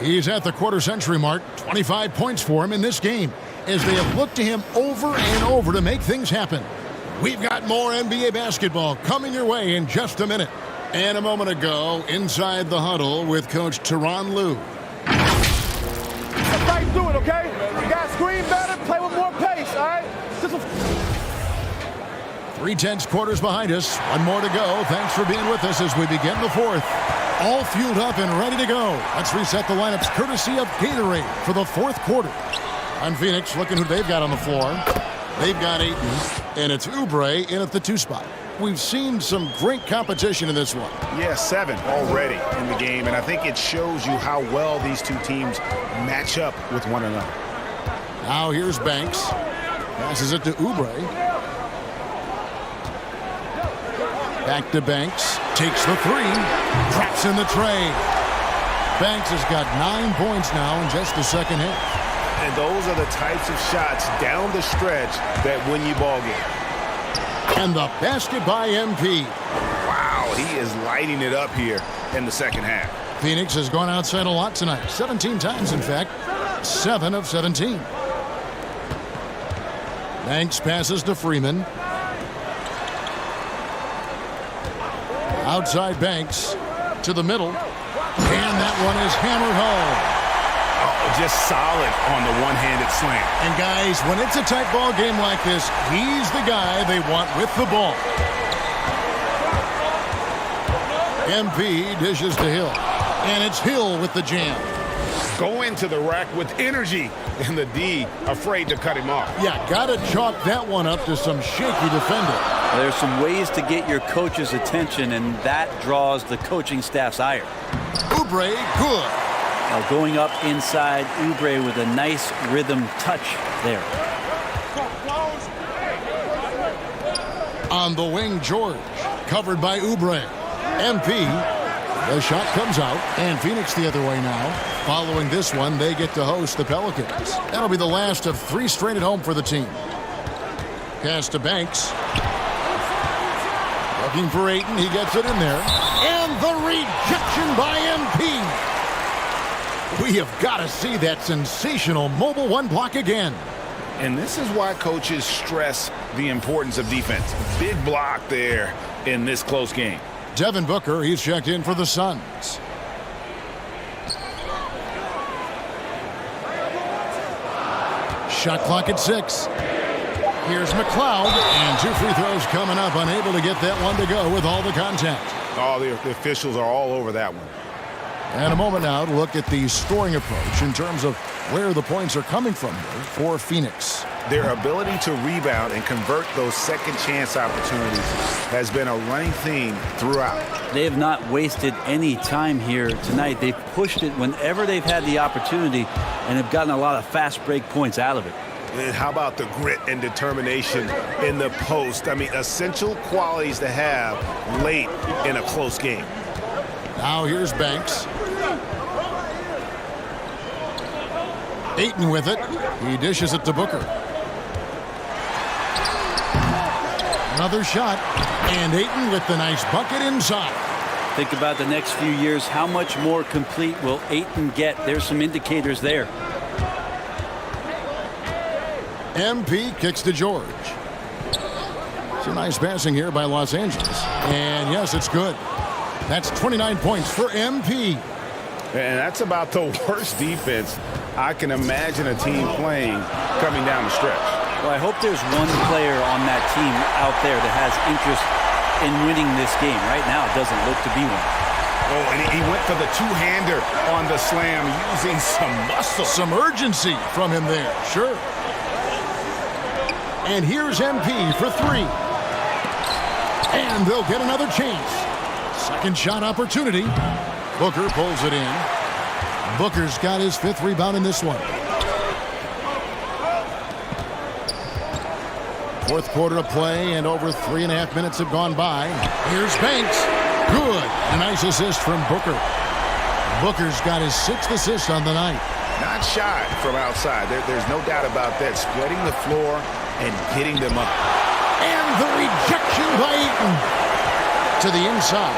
He's at the quarter-century mark. 25 points for him in this game as they have looked to him over and over to make things happen. We've got more NBA basketball coming your way in just a minute. And a moment ago, inside the huddle with Coach Tyronn Lue. That's how you do it, okay? You got to screen better, play with more pace, all right? 3/10 quarters behind us. One more to go. Thanks for being with us as we begin the fourth. All fueled up and ready to go. Let's reset the lineups courtesy of Gatorade for the fourth quarter. On Phoenix, looking who they've got on the floor. They've got Ayton, and it's Oubre in at the 2 spot. We've seen some great competition in this one. Yeah, 7 already in the game, and I think it shows you how well these two teams match up with one another. Now here's Banks. Passes it to Oubre. Back to Banks. Takes the 3. Drops in the tray. Banks has got 9 points now in just the second half. And those are the types of shots down the stretch that win you ball games. And the basket by MP. Wow, he is lighting it up here in the second half. Phoenix has gone outside a lot tonight. 17 times, in fact. 7 of 17. Banks passes to Freeman. Outside Banks to the middle. And that one is hammered home. Oh, just solid on the one-handed slam. And guys, when it's a tight ball game like this, he's the guy they want with the ball. MP dishes to Hill. And it's Hill with the jam. Go into the rack with energy. And the D afraid to cut him off. Yeah, got to chalk that one up to some shaky defending. There's some ways to get your coach's attention, and that draws the coaching staff's ire. Oubre, good. Now going up inside, Oubre with a nice rhythm touch there. On the wing, George. Covered by Oubre. MP. The shot comes out, and Phoenix the other way now. Following this one, they get to host the Pelicans. That'll be the last of 3 straight at home for the team. Pass to Banks. Looking for Ayton. He gets it in there. And the rejection by MP. We have got to see that sensational mobile 1 block again. And this is why coaches stress the importance of defense. Big block there in this close game. Devin Booker, he's checked in for the Suns. Shot clock at 6. Here's McLeod, and 2 free throws coming up, unable to get that one to go with all the contact. Oh, the officials are all over that one. And a moment now to look at the scoring approach in terms of where the points are coming from here for Phoenix. Their ability to rebound and convert those second chance opportunities has been a running theme throughout. They have not wasted any time here tonight. They've pushed it whenever they've had the opportunity and have gotten a lot of fast break points out of it. And how about the grit and determination in the post? I mean, essential qualities to have late in a close game. Now here's Banks. Ayton with it. He dishes it to Booker. Another shot. And Ayton with the nice bucket inside. Think about the next few years. How much more complete will Ayton get? There's some indicators there. MP kicks to George. Some nice passing here by Los Angeles. And yes, it's good. That's 29 points for MP. And that's about the worst defense I can imagine a team playing coming down the stretch. Well, I hope there's one player on that team out there that has interest in winning this game. Right now, it doesn't look to be one. Oh, and he went for the two-hander on the slam, using some muscle. Some urgency from him there, sure. And here's MP for three. And they'll get another chance. Second shot opportunity. Booker pulls it in. Booker's got his 5th rebound in this one. 4th quarter of play, and over 3.5 minutes have gone by. Here's Banks. Good. A nice assist from Booker. Booker's got his 6th assist on the night. Not shy from outside. There's no doubt about that. Spreading the floor and getting them up. And the rejection by Eaton. To the inside.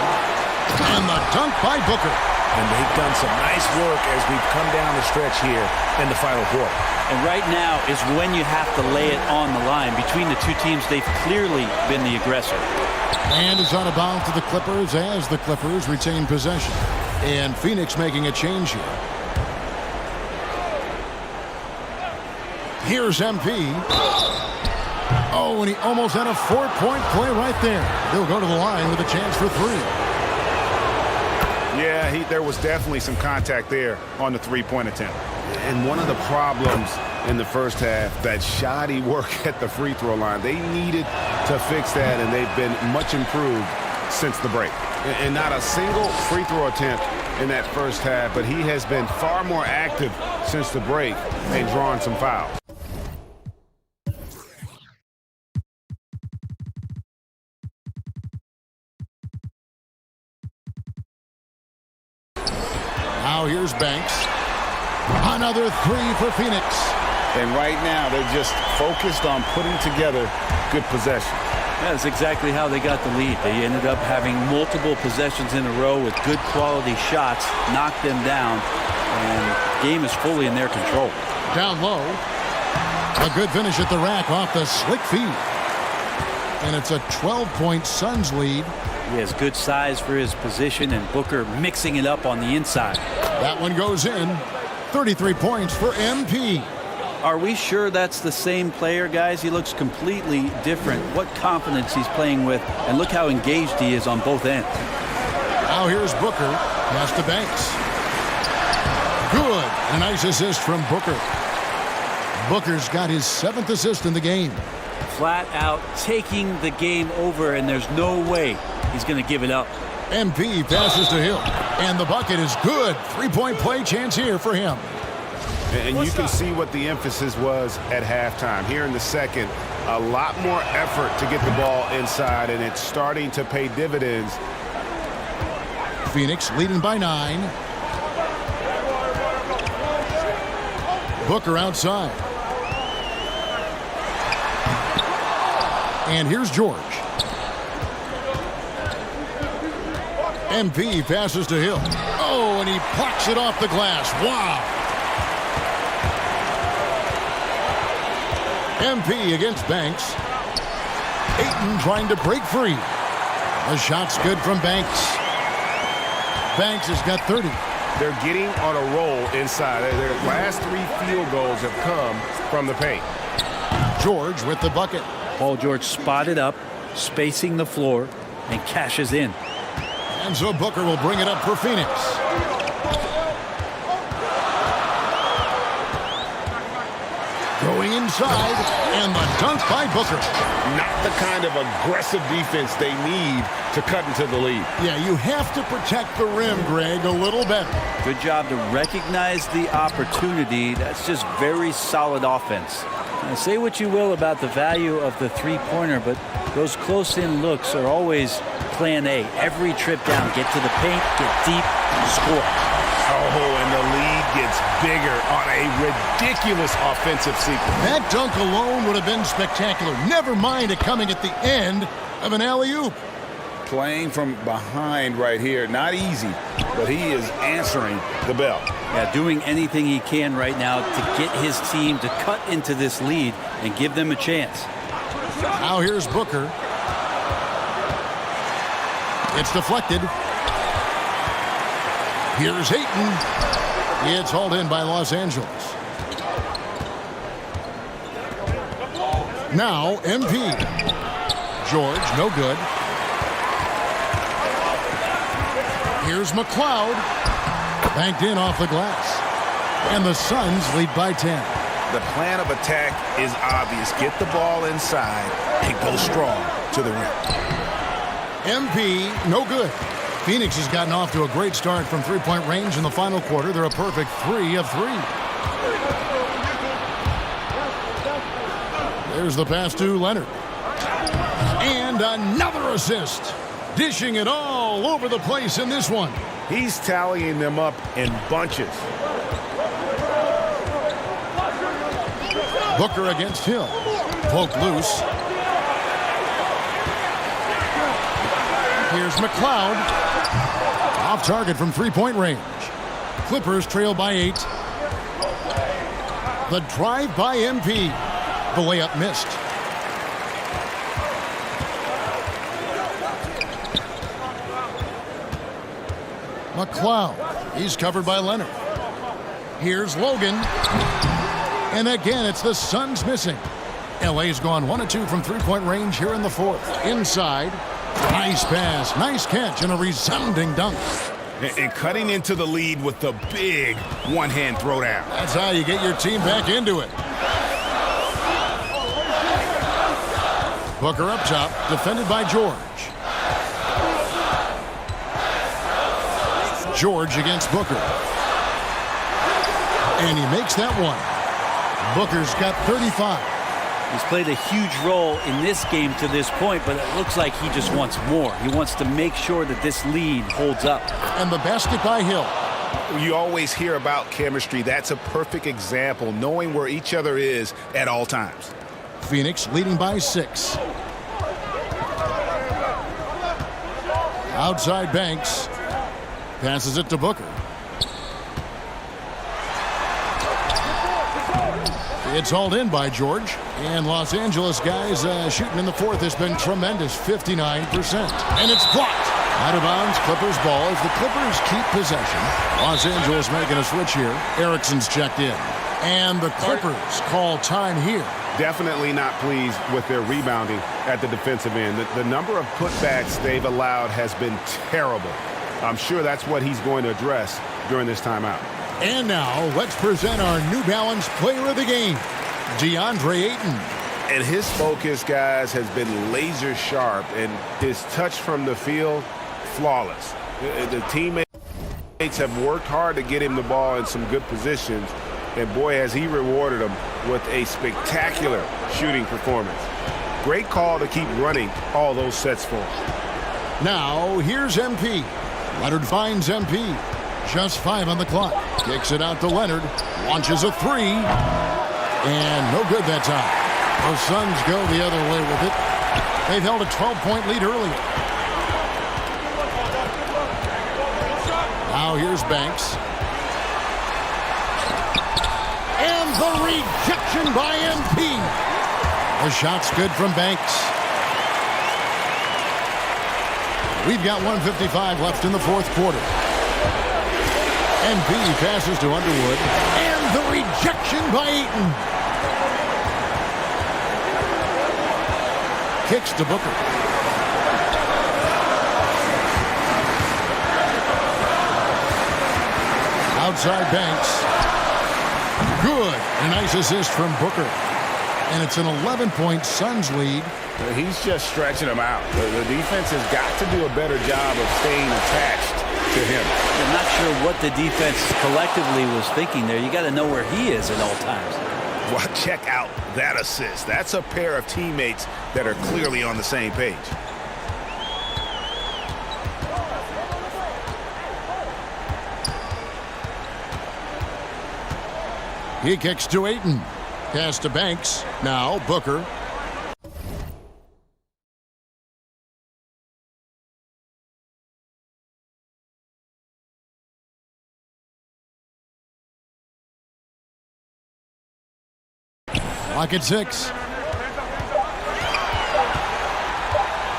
And the dunk by Booker. And they've done some nice work as we've come down the stretch here in the final quarter. And right now is when you have to lay it on the line. Between the two teams, they've clearly been the aggressor. And it's out of bounds to the Clippers as the Clippers retain possession. And Phoenix making a change here. Here's MP. Oh, and he almost had a 4-point play right there. He'll go to the line with a chance for 3. Yeah, there was definitely some contact there on the three-point attempt. And one of the problems in the first half, that shoddy work at the free throw line. They needed to fix that, and they've been much improved since the break. And not a single free throw attempt in that first half, but he has been far more active since the break and drawing some fouls. Now here's Banks. Another 3 for Phoenix. And right now, they're just focused on putting together good possession. That's exactly how they got the lead. They ended up having multiple possessions in a row with good quality shots, knocked them down, and the game is fully in their control. Down low. A good finish at the rack off the slick feed. And it's a 12-point Suns lead. He has good size for his position, and Booker mixing it up on the inside. That one goes in. 33 points for MP. Are we sure that's the same player, guys? He looks completely different. What confidence he's playing with, and look how engaged he is on both ends. Now here's Booker. Pass to Banks. Good. A nice assist from Booker. Booker's got his 7th assist in the game. Flat out taking the game over, and there's no way he's going to give it up. MP passes to Hill. And the bucket is good. 3-point play chance here for him. And you can see what the emphasis was at halftime. Here in the second, a lot more effort to get the ball inside, and it's starting to pay dividends. Phoenix leading by 9. Booker outside. And here's George. MP passes to Hill. Oh, and he plucks it off the glass. Wow. MP against Banks. Ayton trying to break free. The shot's good from Banks. Banks has got 30. They're getting on a roll inside. Their last 3 field goals have come from the paint. George with the bucket. Paul George spotted up, spacing the floor, and cashes in. And so Booker will bring it up for Phoenix. Going inside, and the dunk by Booker. Not the kind of aggressive defense they need to cut into the lead. Yeah, you have to protect the rim, Greg, a little better. Good job to recognize the opportunity. That's just very solid offense. Now, say what you will about the value of the three-pointer, but those close-in looks are always plan A. Every trip down, get to the paint, get deep, score. Oh, and the lead gets bigger on a ridiculous offensive sequence. That dunk alone would have been spectacular. Never mind it coming at the end of an alley-oop. Playing from behind right here, not easy, but he is answering the bell. Yeah, doing anything he can right now to get his team to cut into this lead and give them a chance. Now here's Booker. It's deflected. Here's Ayton. It's hauled in by Los Angeles. Now MP. George, no good. Here's McLeod. Banked in off the glass. And the Suns lead by 10. The plan of attack is obvious. Get the ball inside and go strong to the rim. MP, no good. Phoenix has gotten off to a great start from three-point range in the final quarter. They're a perfect 3 of 3. There's the pass to Leonard. And another assist. Dishing it all over the place in this one. He's tallying them up in bunches. Booker against Hill. Poked loose. Here's McLeod. Off target from three-point range. Clippers trail by 8. The drive by MP. The layup missed. McLeod. He's covered by Leonard. Here's Logan. And again, it's the Suns missing. LA's gone 1 of 2 from three-point range here in the fourth. Inside. Nice pass, nice catch, and a resounding dunk. And cutting into the lead with the big one-hand throwdown. That's how you get your team back into it. Booker up top, defended by George. George against Booker. And he makes that one. Booker's got 35. He's played a huge role in this game to this point, but it looks like he just wants more. He wants to make sure that this lead holds up. And the basket by Hill. You always hear about chemistry. That's a perfect example, knowing where each other is at all times. Phoenix leading by 6. Outside Banks. Passes it to Booker. It's hauled in by George. And Los Angeles guys shooting in the fourth has been tremendous, 59%. And it's blocked. Out of bounds, Clippers ball as the Clippers keep possession. Los Angeles making a switch here. Erickson's checked in. And the Clippers call time here. Definitely not pleased with their rebounding at the defensive end. The number of putbacks they've allowed has been terrible. I'm sure that's what he's going to address during this timeout. And now, let's present our New Balance player of the game, DeAndre Ayton. And his focus, guys, has been laser sharp, and his touch from the field, flawless. The teammates have worked hard to get him the ball in some good positions, and boy, has he rewarded them with a spectacular shooting performance. Great call to keep running all those sets for him. Now, here's MP. Leonard finds MP. Just 5 on the clock. Kicks it out to Leonard. Launches a 3. And no good that time. The Suns go the other way with it. They've held a 12-point lead earlier. Now here's Banks. And the rejection by MP. The shot's good from Banks. We've got 1:55 left in the fourth quarter. MP passes to Underwood. And the rejection by Ayton. Kicks to Booker. Outside Banks. Good. A nice assist from Booker. And it's an 11-point Suns lead. He's just stretching them out. The defense has got to do a better job of staying attached to him. I'm not sure what the defense collectively was thinking there. You got to know where he is at all times. Well, check out that assist. That's a pair of teammates that are clearly on the same page. He kicks to Ayton. Pass to Banks. Now Booker. Lock at 6.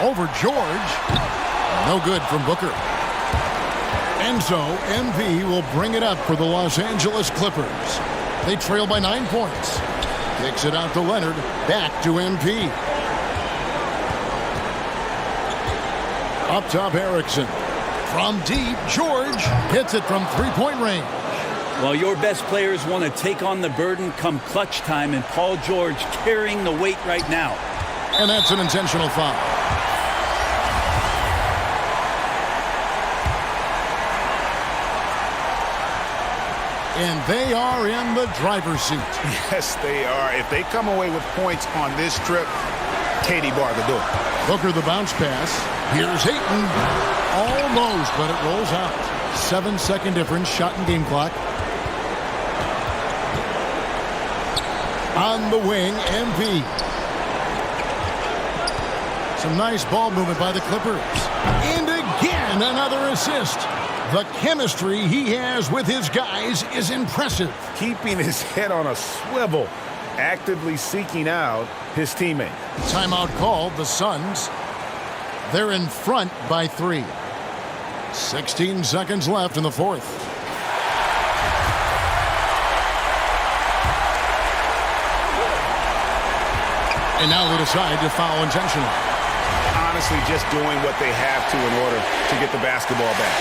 Over George. No good from Booker. And so MP will bring it up for the Los Angeles Clippers. They trail by 9 points. Kicks it out to Leonard. Back to MP. Up top, Erickson. From deep, George hits it from three-point range. Well, your best players want to take on the burden come clutch time, and Paul George carrying the weight right now. And that's an intentional foul. And they are in the driver's seat. Yes, they are. If they come away with points on this trip, Katie bar the door. Booker the bounce pass. Here's Hayton. Almost, but it rolls out. 7-second difference, shot and game clock. On the wing, MP. Some nice ball movement by the Clippers. And again, another assist. The chemistry he has with his guys is impressive. Keeping his head on a swivel, actively seeking out his teammate. Timeout called, the Suns. They're in front by 3. 16 seconds left in the fourth. And now they decide to foul intentionally. Honestly, just doing what they have to in order to get the basketball back.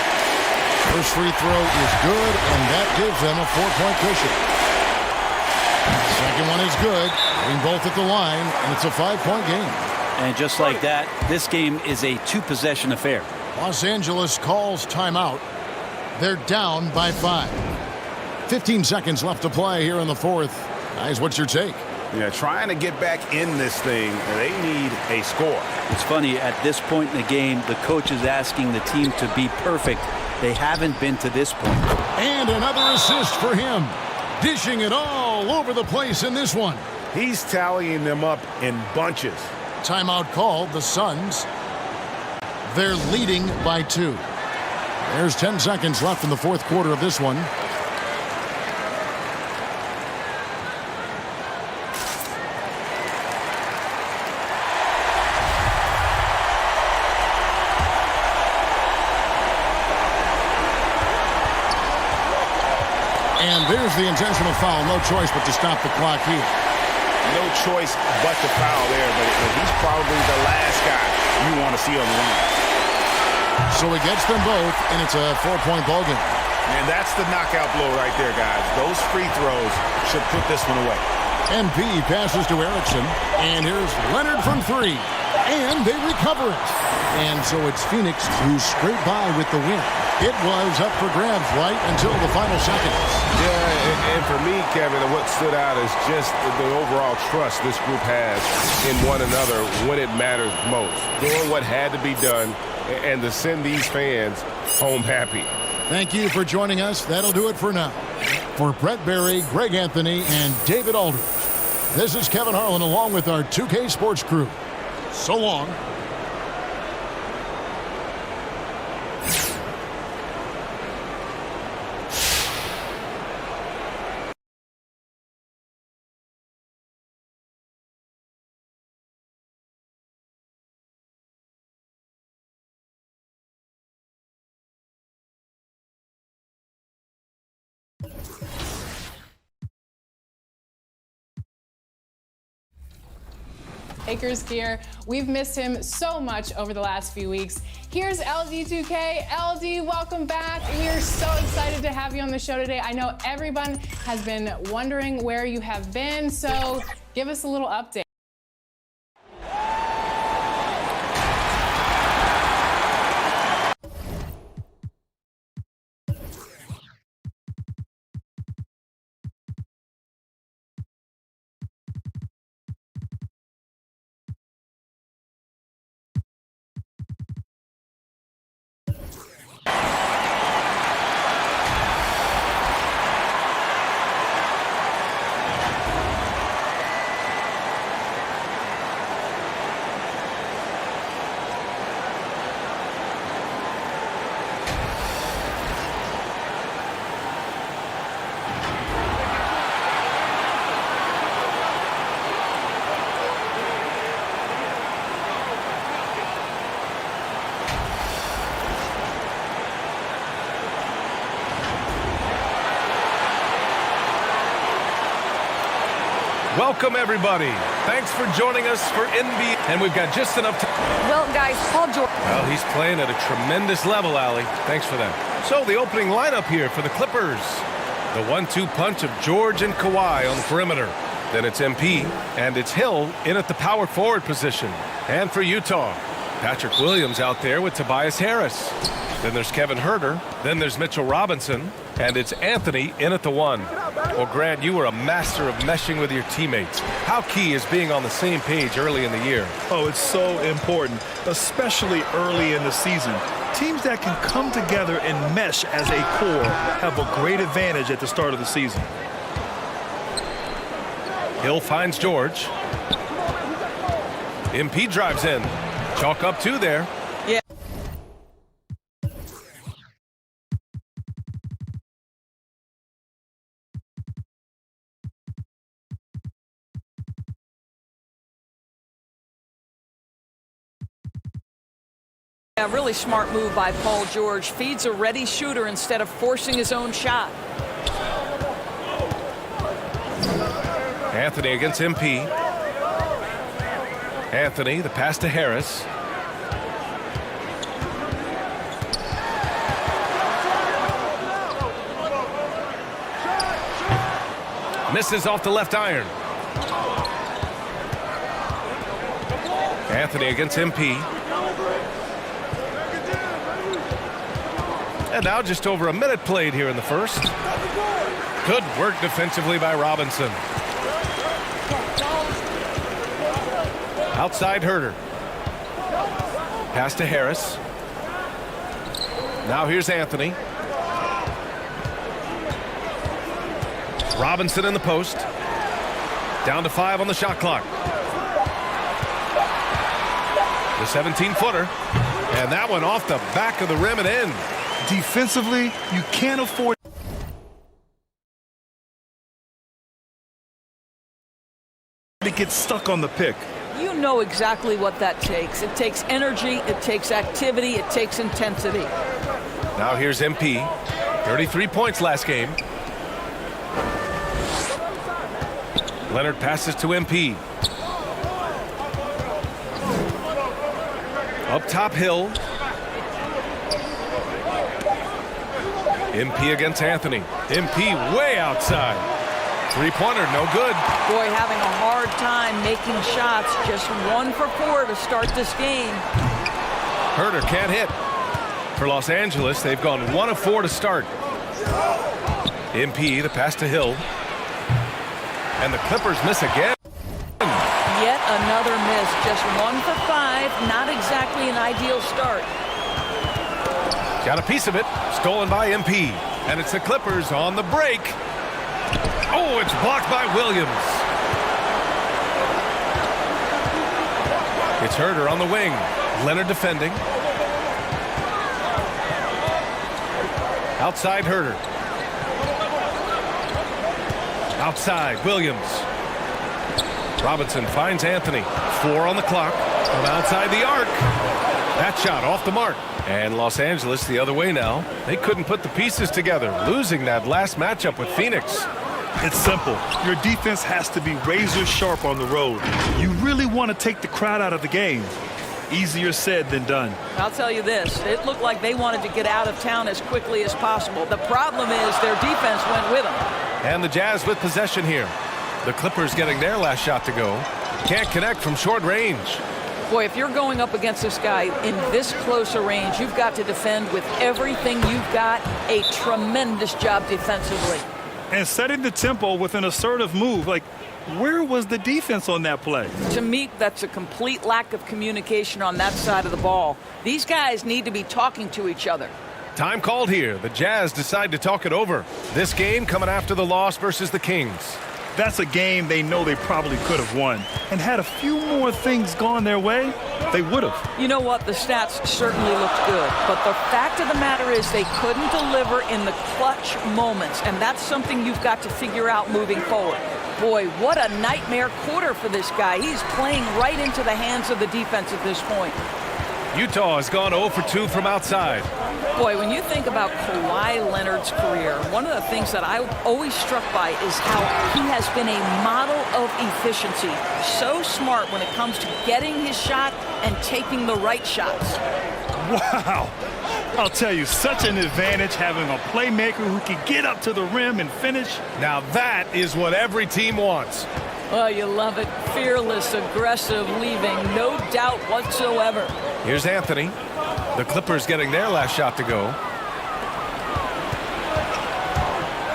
First free throw is good, and that gives them a 4-point cushion. Second one is good. Getting both at the line, and it's a 5-point game. And just like that, this game is a 2-possession affair. Los Angeles calls timeout. They're down by 5. 15 seconds left to play here in the fourth. Guys, what's your take? Yeah, trying to get back in this thing, they need a score. It's funny, at this point in the game, the coach is asking the team to be perfect. They haven't been to this point. And another assist for him. Dishing it all over the place in this one. He's tallying them up in bunches. Timeout called, the Suns. They're leading by 2. There's 10 seconds left in the fourth quarter of this one. And there's the intentional foul. No choice but to stop the clock here. No choice but to foul there, but he's probably the last guy you want to see on the line. So he gets them both, and it's a 4-point ball game. And that's the knockout blow right there, guys. Those free throws should put this one away. MP passes to Erickson, and here's Leonard from 3. And they recover it. And so it's Phoenix who's scraped by with the win. It was up for grabs right until the final seconds. Yeah, and for me, Kevin, what stood out is just the overall trust this group has in one another when it matters most. Doing what had to be done and to send these fans home happy. Thank you for joining us. That'll do it for now. For Brett Berry, Greg Anthony, and David Aldridge, this is Kevin Harlan along with our 2K Sports crew. So long. Akers here. We've missed him so much over the last few weeks. Here's LD2K. LD, welcome back. We are so excited to have you on the show today. I know everyone has been wondering where you have been, so give us a little update. Welcome, everybody, Thanks for joining us for NBA. And we've got just enough time. Well, guys, Paul George. Well, he's playing at a tremendous level, Allie. Thanks for that. So the opening lineup here for the Clippers. The 1-2 punch of George and Kawhi on the perimeter. Then it's MP, and it's Hill in at the power forward position. And for Utah, Patrick Williams out there with Tobias Harris. Then there's Kevin Huerter. Then there's Mitchell Robinson. And it's Anthony in at the 1. Well, Grant, you were a master of meshing with your teammates. How key is being on the same page early in the year? Oh, it's so important, especially early in the season. Teams that can come together and mesh as a core have a great advantage at the start of the season. Hill finds George. MP drives in. Chalk up 2 there. Yeah. A really smart move by Paul George. Feeds a ready shooter instead of forcing his own shot. Anthony against MP. Anthony, the pass to Harris. Misses off the left iron. Anthony against MP. And now just over a minute played here in the first. Good work defensively by Robinson. Outside Huerter. Pass to Harris. Now here's Anthony. Robinson in the post. Down to 5 on the shot clock. The 17-footer. And that one off the back of the rim and in. Defensively, you can't afford to get stuck on the pick. You know exactly what that takes. It takes energy, it takes activity, it takes intensity. Now here's MP. 33 points last game. Leonard passes to MP. Up top, Hill. MP against Anthony. MP way outside. Three-pointer, no good. Boy, having a hard time making shots. Just 1 for 4 to start this game. Huerter can't hit. For Los Angeles, they've gone 1 of 4 to start. MP, the pass to Hill. And the Clippers miss again. Yet another miss. Just 1 for 5. Not exactly an ideal start. Got a piece of it. Stolen by MP. And it's the Clippers on the break. Oh, it's blocked by Williams. It's Huerter on the wing. Leonard defending. Outside Huerter. Outside Williams. Robinson finds Anthony. 4 on the clock. From outside the arc. That shot off the mark. And Los Angeles the other way now. They couldn't put the pieces together, losing that last matchup with Phoenix. It's simple. Your defense has to be razor sharp on the road. You really want to take the crowd out of the game. Easier said than done. I'll tell you this. It looked like they wanted to get out of town as quickly as possible. The problem is their defense went with them. And the Jazz with possession here. The Clippers getting their last shot to go. Can't connect from short range. Boy, if you're going up against this guy in this close a range, you've got to defend with everything you've got. A tremendous job defensively. And setting the tempo with an assertive move. Like, where was the defense on that play? To me, that's a complete lack of communication on that side of the ball. These guys need to be talking to each other. Time called here. The Jazz decide to talk it over. This game coming after the loss versus the Kings. That's a game they know they probably could have won. And had a few more things gone their way, they would have. You know what? The stats certainly looked good. But the fact of the matter is they couldn't deliver in the clutch moments. And that's something you've got to figure out moving forward. Boy, what a nightmare quarter for this guy. He's playing right into the hands of the defense at this point. Utah has gone 0 for 2 from outside. Boy, when you think about Kawhi Leonard's career, one of the things that I'm always struck by is how he has been a model of efficiency. So smart when it comes to getting his shot and taking the right shots. Wow. I'll tell you, such an advantage having a playmaker who can get up to the rim and finish. Now that is what every team wants. Oh, you love it. Fearless, aggressive, leaving no doubt whatsoever. Here's Anthony. The Clippers getting their last shot to go.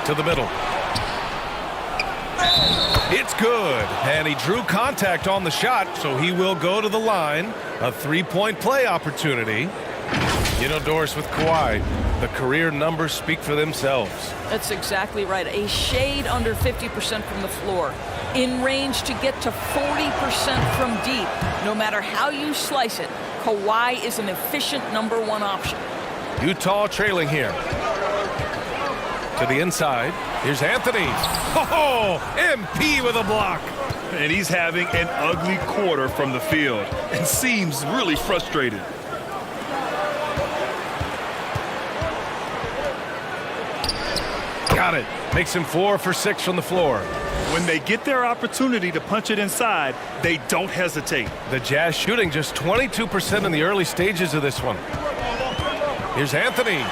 To the middle. It's good. And he drew contact on the shot, so he will go to the line. A three-point play opportunity. You know, Doris, with Kawhi, the career numbers speak for themselves. That's exactly right. A shade under 50% from the floor. In range to get to 40% from deep. No matter how you slice it, Kawhi is an efficient #1 option. Utah trailing here. To the inside. Here's Anthony. Oh, MP with a block. And he's having an ugly quarter from the field and seems really frustrated. Got it. Makes him 4 for 6 from the floor. When they get their opportunity to punch it inside, they don't hesitate. The Jazz shooting just 22% in the early stages of this one. Here's Anthony.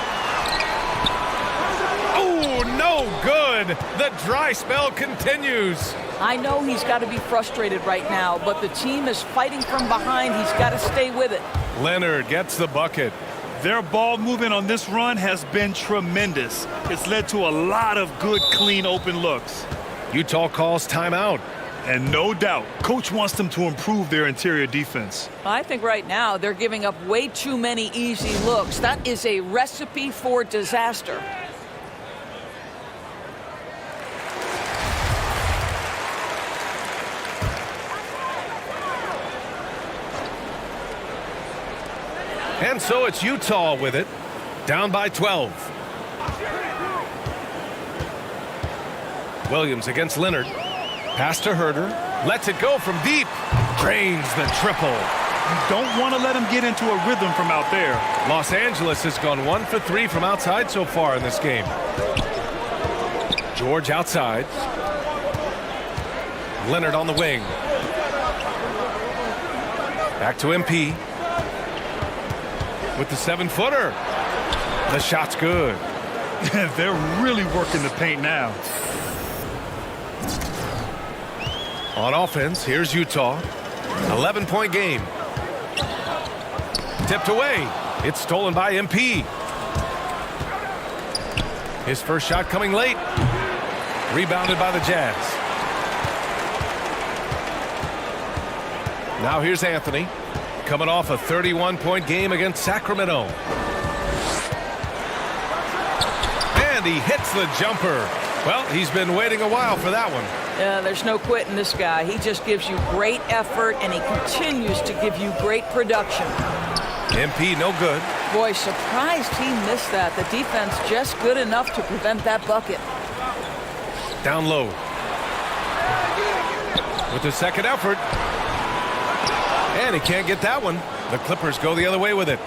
Oh, no good. The dry spell continues. I know he's got to be frustrated right now, but the team is fighting from behind. He's got to stay with it. Leonard gets the bucket. Their ball movement on this run has been tremendous. It's led to a lot of good, clean, open looks. Utah calls timeout. And no doubt, coach wants them to improve their interior defense. I think right now they're giving up way too many easy looks. That is a recipe for disaster. And so it's Utah with it, down by 12. Williams against Leonard. Pass to Herder. Lets it go from deep. Drains the triple. You don't want to let him get into a rhythm from out there. Los Angeles has gone 1 for 3 from outside so far in this game. George outside. Leonard on the wing. Back to MP. With the 7-footer. The shot's good. They're really working the paint now. On offense, here's Utah. 11-point game. Tipped away. It's stolen by MP. His first shot coming late. Rebounded by the Jazz. Now here's Anthony. Coming off a 31-point game against Sacramento. And he hits the jumper. Well, he's been waiting a while for that one. Yeah, there's no quitting this guy. He just gives you great effort, and he continues to give you great production. MP no good. Boy, surprised he missed that. The defense just good enough to prevent that bucket. Down low. With the second effort. And he can't get that one. The Clippers go the other way with it.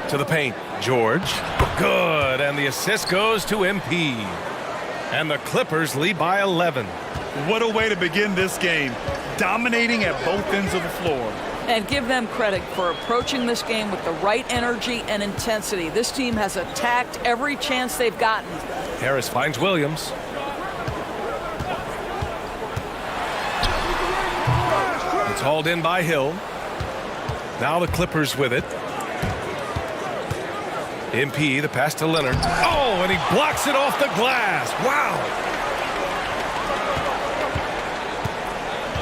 To the paint. George. Good. And the assist goes to MP. And the Clippers lead by 11. What a way to begin this game. Dominating at both ends of the floor. And give them credit for approaching this game with the right energy and intensity. This team has attacked every chance they've gotten. Harris finds Williams. It's hauled in by Hill. Now the Clippers with it. MP, the pass to Leonard. Oh, and he blocks it off the glass. Wow.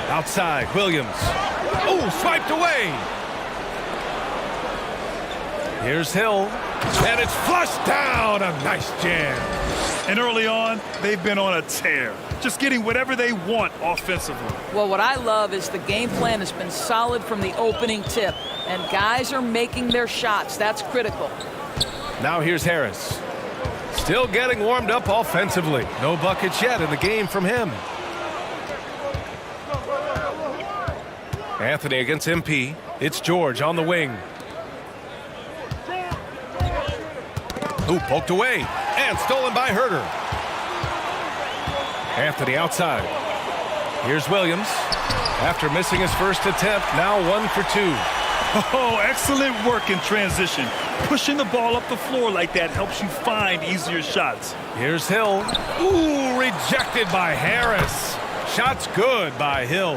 Outside, Williams. Oh, swiped away. Here's Hill. And it's flushed down. A nice jam. And early on, they've been on a tear. Just getting whatever they want offensively. Well, what I love is the game plan has been solid from the opening tip. And guys are making their shots. That's critical. Now here's Harris. Still getting warmed up offensively. No buckets yet in the game from him. Anthony against MP. It's George on the wing. Who poked away and stolen by Herter. Anthony outside. Here's Williams. After missing his first attempt, now 1 for 2. Oh, excellent work in transition. Pushing the ball up the floor like that helps you find easier shots. Here's Hill. Ooh, rejected by Harris. Shot's good by Hill.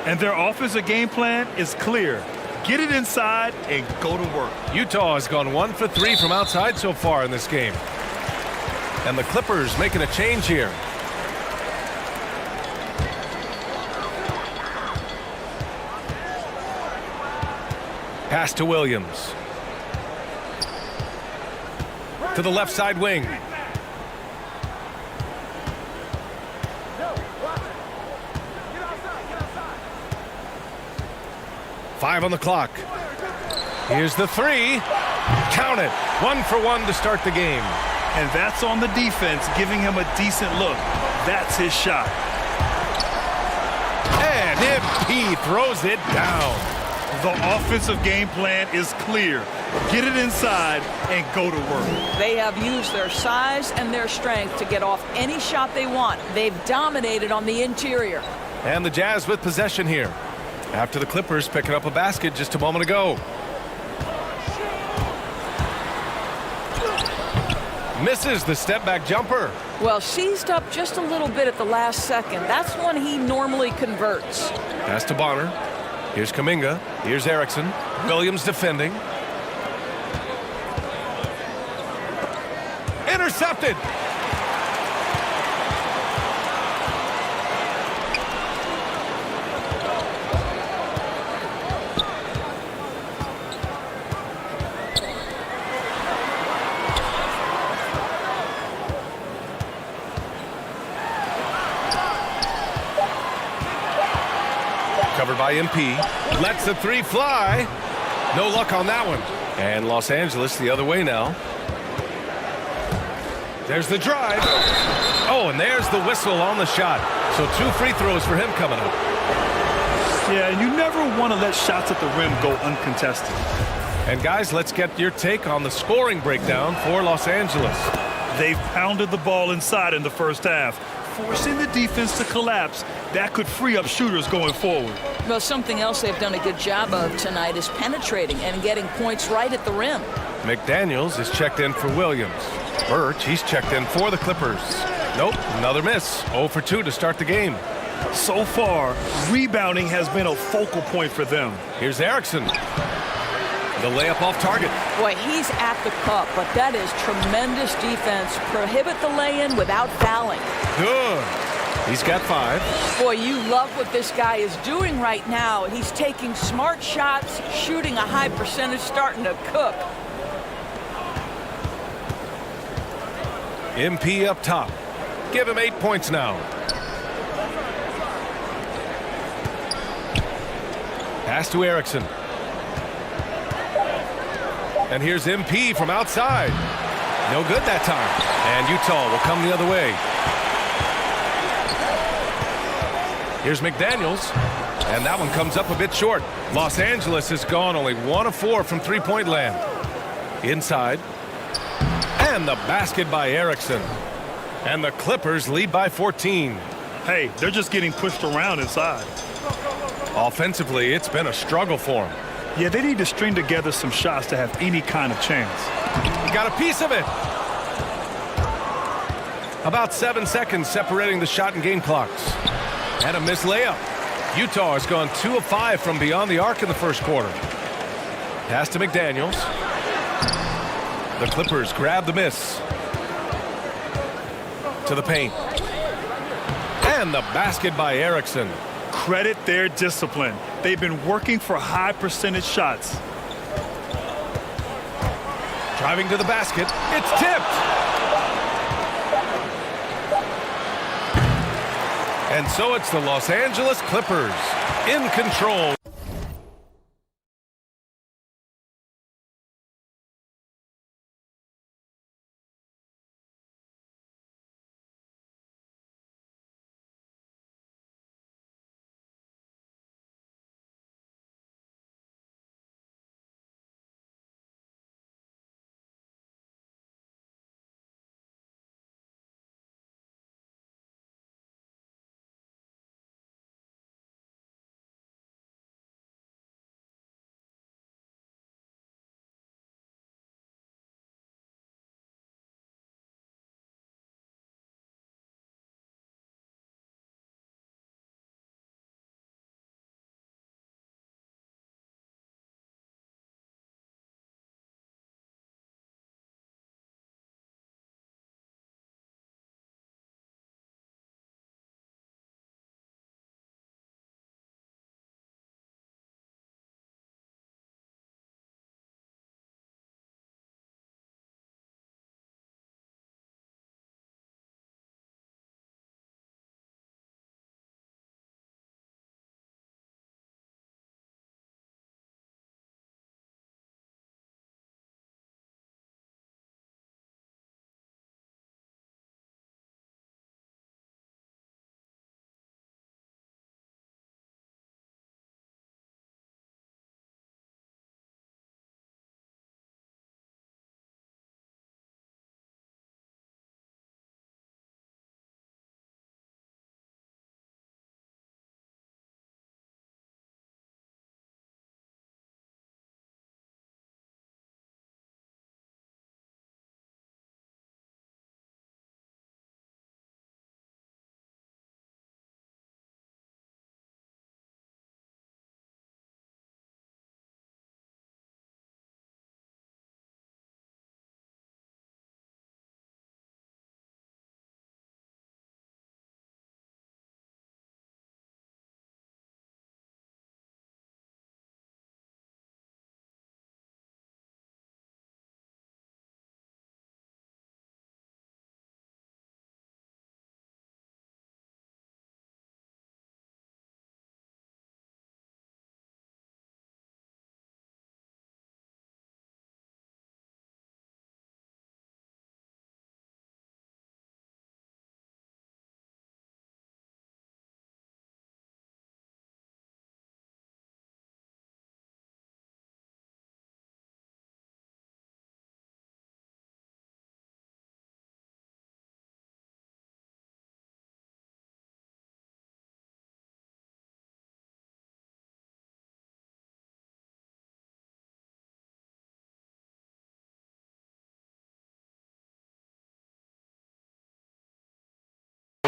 And their offensive game plan is clear. Get it inside and go to work. Utah has gone 1 for 3 from outside so far in this game. And the Clippers making a change here. Pass to Williams. To the left side wing. Five on the clock. Here's the three. Count it. 1 for 1 to start the game. And that's on the defense, giving him a decent look. That's his shot. And MP throws it down. The offensive game plan is clear. Get it inside and go to work. They have used their size and their strength to get off any shot they want. They've dominated on the interior. And the Jazz with possession here. After the Clippers picking up a basket just a moment ago. Misses the step-back jumper. Well, seized up just a little bit at the last second. That's when he normally converts. Pass to Bonner. Here's Kuminga. Here's Erickson. Williams defending. Intercepted. Covered by MP. Lets the three fly. No luck on that one. And Los Angeles the other way now. There's the drive. Oh, and there's the whistle on the shot. So 2 free throws for him coming up. Yeah, and you never want to let shots at the rim go uncontested. And guys, let's get your take on the scoring breakdown for Los Angeles. They've pounded the ball inside in the first half, forcing the defense to collapse. That could free up shooters going forward. Well, something else they've done a good job of tonight is penetrating and getting points right at the rim. McDaniels is checked in for Williams. Birch, he's checked in for the Clippers. Nope, another miss. 0 for 2 to start the game. So far, rebounding has been a focal point for them. Here's Erickson. The layup off target. Boy, he's at the cup, but that is tremendous defense. Prohibit the lay-in without fouling. Good. He's got 5. Boy, you love what this guy is doing right now. He's taking smart shots, shooting a high percentage, starting to cook. MP up top. Give him 8 points now. Pass to Erickson. And here's MP from outside. No good that time. And Utah will come the other way. Here's McDaniels. And that one comes up a bit short. Los Angeles has gone only 1 of 4 from three-point land. Inside. And the basket by Erickson. And the Clippers lead by 14. Hey, they're just getting pushed around inside. Offensively, it's been a struggle for them. Yeah, they need to string together some shots to have any kind of chance. He got a piece of it. About 7 seconds separating the shot and game clocks. And a missed layup. Utah has gone 2 of 5 from beyond the arc in the first quarter. Pass to McDaniels. The Clippers grab the miss. To the paint. And the basket by Erickson. Credit their discipline. They've been working for high percentage shots. Driving to the basket. It's tipped. And so it's the Los Angeles Clippers in control.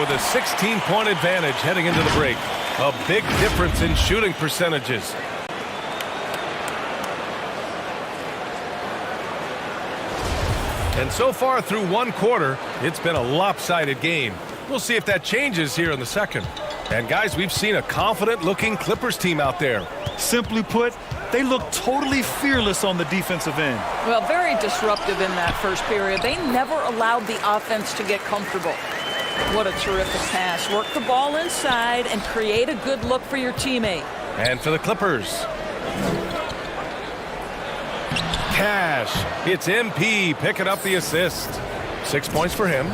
with a 16-point advantage heading into the break. A big difference in shooting percentages. And so far through one quarter, it's been a lopsided game. We'll see if that changes here in the second. And guys, we've seen a confident-looking Clippers team out there. Simply put, they look totally fearless on the defensive end. Well, very disruptive in that first period. They never allowed the offense to get comfortable. What a terrific pass. Work the ball inside and create a good look for your teammate. And for the Clippers, Cash. It's MP picking up the assist. 6 points for him.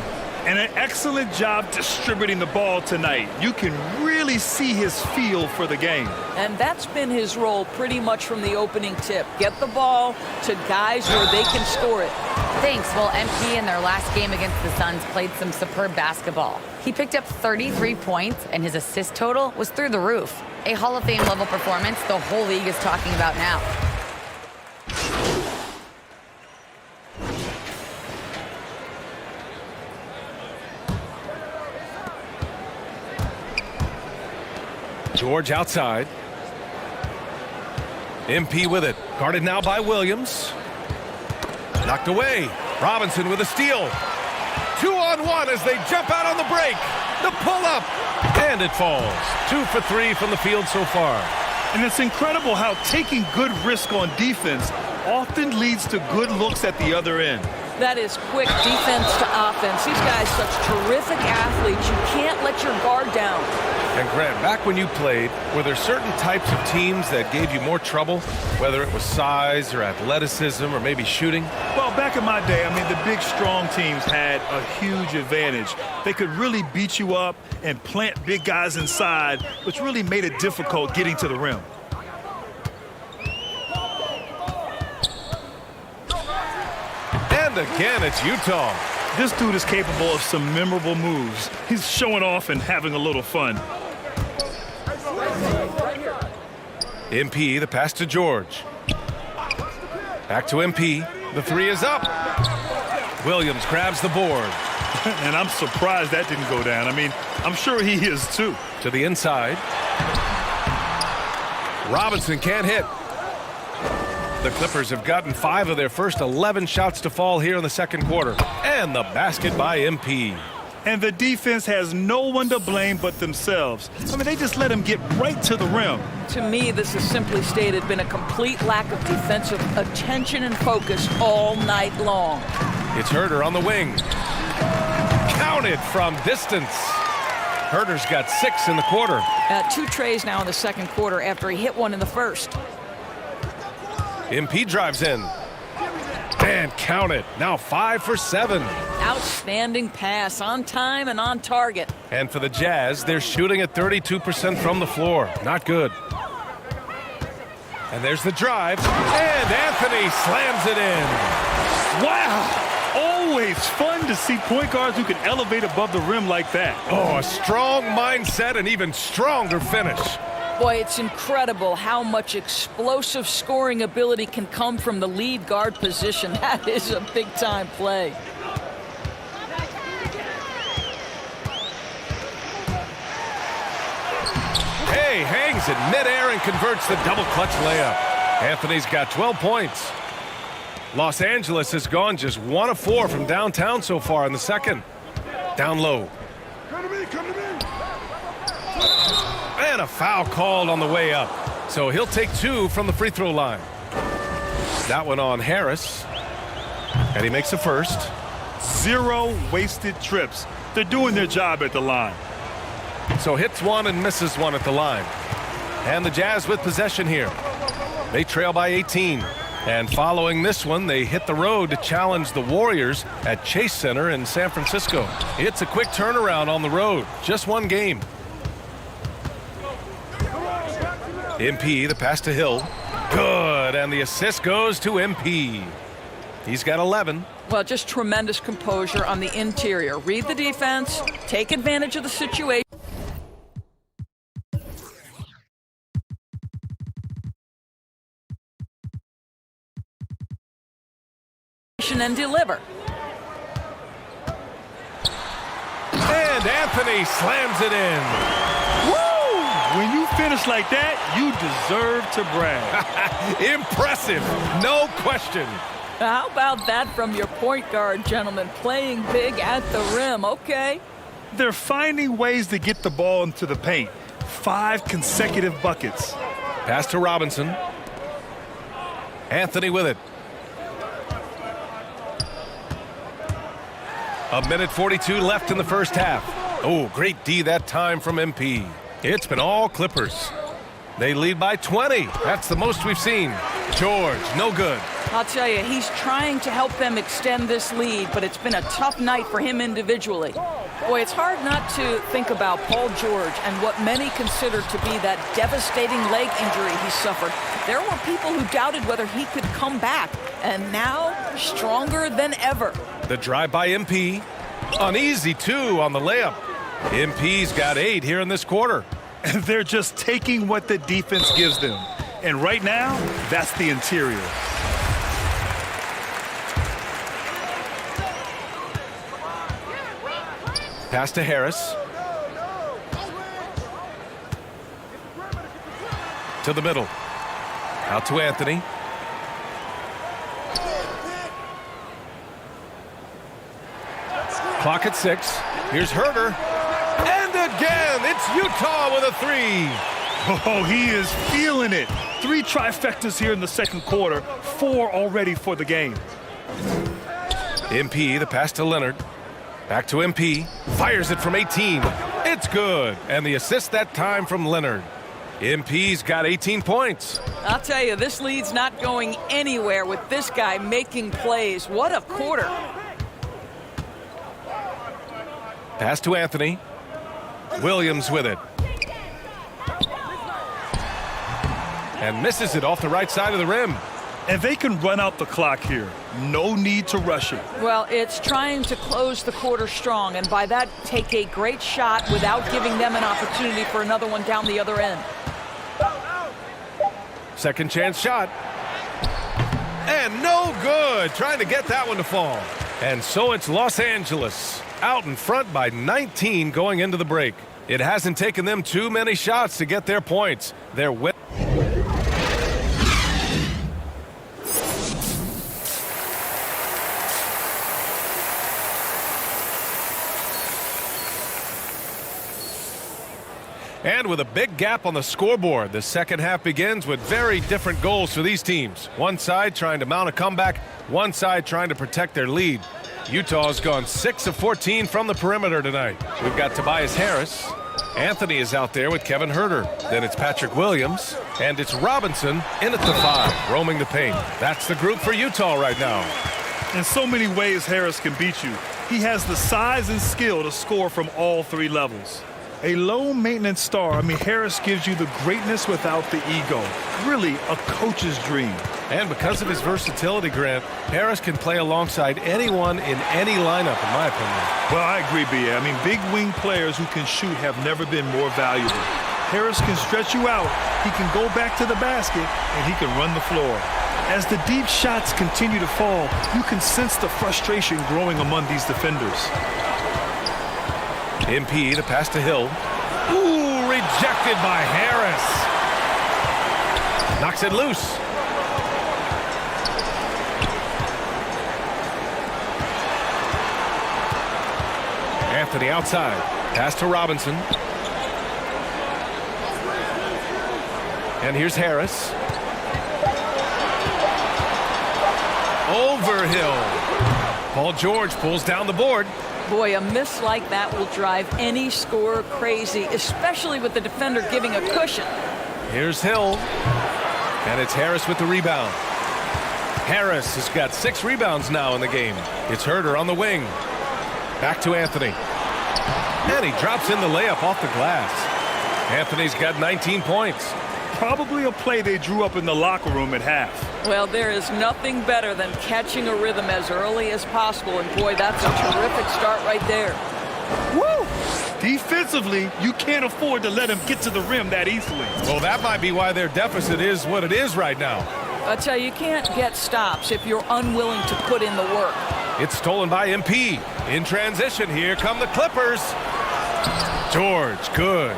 And an excellent job distributing the ball tonight. You can really see his feel for the game. And that's been his role pretty much from the opening tip. Get the ball to guys where they can score it. Thanks. Well, MP in their last game against the Suns played some superb basketball. He picked up 33 points, and his assist total was through the roof. A Hall of Fame level performance the whole league is talking about now. George outside. MP with it. Guarded now by Williams. Knocked away. Robinson with a steal. 2-on-1 as they jump out on the break. The pull-up. And it falls. 2 for 3 from the field so far. And it's incredible how taking good risk on defense often leads to good looks at the other end. That is quick defense to offense. These guys such terrific athletes. You can't let your guard down. And Grant, back when you played, were there certain types of teams that gave you more trouble, whether it was size or athleticism or maybe shooting? Well, back in my day, I mean, the big, strong teams had a huge advantage. They could really beat you up and plant big guys inside, which really made it difficult getting to the rim. And again, it's Utah. This dude is capable of some memorable moves. He's showing off and having a little fun. MP, the pass to George. Back to MP. The three is up. Williams grabs the board. And I'm surprised that didn't go down. I mean, I'm sure he is too. To the inside. Robinson can't hit. The Clippers have gotten 5 of their first 11 shots to fall here in the second quarter. And the basket by MP. And the defense has no one to blame but themselves. I mean, they just let him get right to the rim. To me, this has simply stated been a complete lack of defensive attention and focus all night long. It's Herter on the wing. Counted from distance. Herter's got 6 in the quarter. 2 trays now in the second quarter after he hit one in the first. MP drives in. And count it. Now 5 for 7. Outstanding pass on time and on target. And for the Jazz, they're shooting at 32% from the floor. Not good. And there's the drive. And Anthony slams it in. Wow. Always fun to see point guards who can elevate above the rim like that. Oh, a strong mindset and even stronger finish. Boy, it's incredible how much explosive scoring ability can come from the lead guard position. That is a big-time play. Hey, hangs in midair and converts the double-clutch layup. Anthony's got 12 points. Los Angeles has gone just 1 of 4 from downtown so far in the second. Down low. And a foul called on the way up. So he'll take 2 from the free throw line. That one on Harris. And he makes the first. 0 wasted trips. They're doing their job at the line. So hits 1 and misses 1 at the line. And the Jazz with possession here. They trail by 18. And following this one, they hit the road to challenge the Warriors at Chase Center in San Francisco. It's a quick turnaround on the road. Just 1 game. MP, the pass to Hill. Good, and the assist goes to MP. He's got 11. Well, just tremendous composure on the interior. Read the defense, take advantage of the situation. And deliver. And And Anthony slams it in. Woo! When you finish like that, you deserve to brag. Impressive, no question. How about that from your point guard, gentlemen? Playing big at the rim, okay. They're finding ways to get the ball into the paint. 5 consecutive buckets. Pass to Robinson. Anthony with it. 1:42 left in the first half. Oh, great D that time from MP. It's been all Clippers. They lead by 20. That's the most we've seen. George, no good. I'll tell you, he's trying to help them extend this lead, but it's been a tough night for him individually. Boy, it's hard not to think about Paul George and what many consider to be that devastating leg injury he suffered. There were people who doubted whether he could come back, and now stronger than ever. The drive by MP. Uneasy, too, on the layup. MP's got 8 here in this quarter. And they're just taking what the defense gives them. And right now, that's the interior. Pass to Harris. To the middle. Out to Anthony. Clock at 6. Here's Herter. And again, it's Utah with a 3. Oh, he is feeling it. 3 trifectas here in the second quarter. 4 already for the game. MP, the pass to Leonard. Back to MP. Fires it from 18. It's good. And the assist that time from Leonard. MP's got 18 points. I'll tell you, this lead's not going anywhere with this guy making plays. What a quarter. Pass to Anthony. Williams with it. And misses it off the right side of the rim. And they can run out the clock here. No need to rush it. Well, it's trying to close the quarter strong, and by that, take a great shot without giving them an opportunity for another one down the other end. Second chance shot. And no good. Trying to get that one to fall. And so it's Los Angeles out in front by 19 going into the break. It hasn't taken them too many shots to get their points. They're win. And with a big gap on the scoreboard, the second half begins with very different goals for these teams. One side trying to mount a comeback, one side trying to protect their lead. Utah's gone 6 of 14 from the perimeter tonight. We've got Tobias Harris. Anthony is out there with Kevin Herter. Then it's Patrick Williams. And it's Robinson in at the 5, roaming the paint. That's the group for Utah right now. In so many ways, Harris can beat you. He has the size and skill to score from all 3 levels. A low-maintenance star. Harris gives you the greatness without the ego. Really a coach's dream. And because of his versatility, Grant, Harris can play alongside anyone in any lineup, in my opinion. Well, I agree, B.A. Big wing players who can shoot have never been more valuable. Harris can stretch you out, he can go back to the basket, and he can run the floor. As the deep shots continue to fall, you can sense the frustration growing among these defenders. MP, the pass to Hill. Ooh, rejected by Harris. Knocks it loose. Anthony outside. Pass to Robinson. And here's Harris. Over Hill. Paul George pulls down the board. Boy, a miss like that will drive any scorer crazy, especially with the defender giving a cushion. Here's Hill. And it's Harris with the rebound. Harris has got 6 rebounds now in the game. It's Herter on the wing. Back to Anthony. And he drops in the layup off the glass. Anthony's got 19 points. Probably a play they drew up in the locker room at half. Well, there is nothing better than catching a rhythm as early as possible, and boy, that's a terrific start right there. Woo! Defensively, you can't afford to let him get to the rim that easily. Well, that might be why their deficit is what it is right now. I tell you, you can't get stops if you're unwilling to put in the work. It's stolen by MP. In transition, here come the Clippers. George, good.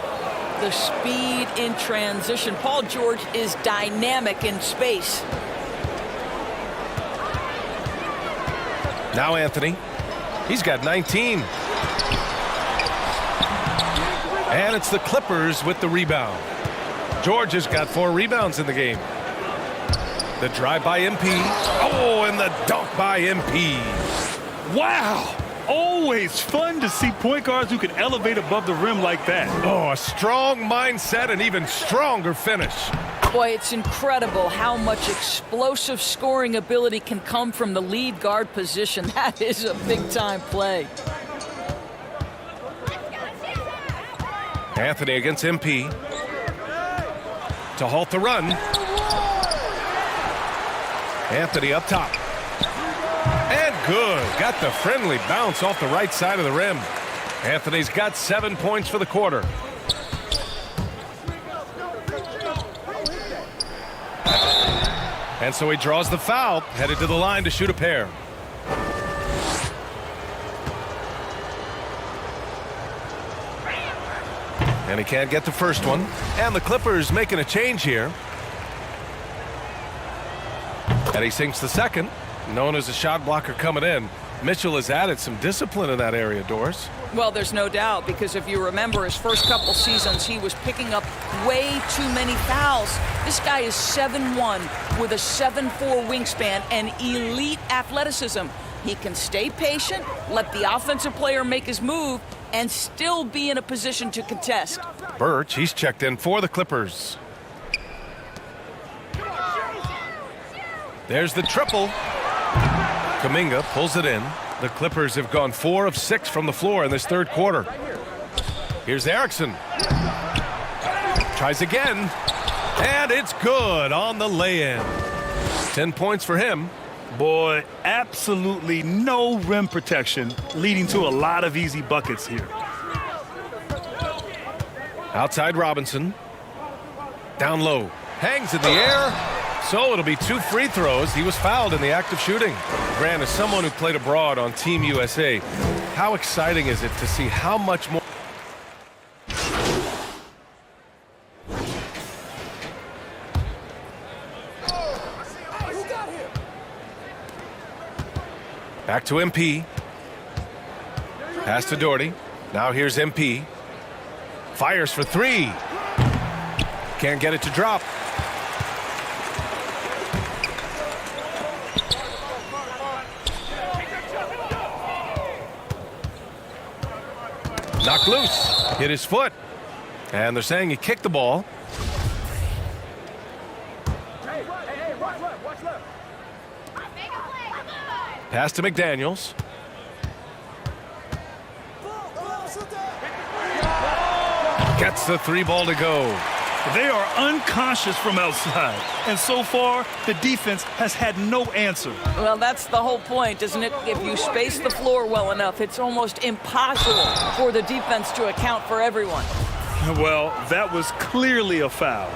The speed in transition. Paul George is dynamic in space. Now Anthony. He's got 19. And it's the Clippers with the rebound. George has got 4 rebounds in the game. The drive by MP. Oh, and the dunk by MP. Wow. Always fun to see point guards who can elevate above the rim like that. Oh, a strong mindset and even stronger finish. Boy, it's incredible how much explosive scoring ability can come from the lead guard position. That is a big-time play. Anthony against MP. To halt the run. Anthony up top. And good. Got the friendly bounce off the right side of the rim. Anthony's got 7 points for the quarter. And so he draws the foul, headed to the line to shoot a pair. And he can't get the first one. And the Clippers making a change here. And he sinks the second. Known as a shot blocker coming in. Mitchell has added some discipline in that area, Doris. Well, there's no doubt, because if you remember his first couple seasons, he was picking up way too many fouls. This guy is 7'1" with a 7'4" wingspan and elite athleticism. He can stay patient, let the offensive player make his move, and still be in a position to contest. Birch, he's checked in for the Clippers. There's the triple. Kuminga pulls it in. The Clippers have gone 4 of 6 from the floor in this third quarter. Here's Erickson. Tries again. And it's good on the lay-in. 10 points for him. Boy, absolutely no rim protection, leading to a lot of easy buckets here. Outside Robinson. Down low. Hangs in the air. So it'll be 2 free throws. He was fouled in the act of shooting. Grant, as someone who played abroad on Team USA, how exciting is it to see how much more... Back to MP. Pass to Doherty. Now here's MP. Fires for 3. Can't get it to drop. Knocked loose. Hit his foot. And they're saying he kicked the ball. Pass to McDaniels. Gets the 3 ball to go. They are unconscious from outside, and so far the defense has had no answer. Well, that's the whole point, isn't it? If you space the floor well enough, it's almost impossible for the defense to account for everyone. Well, that was clearly a foul.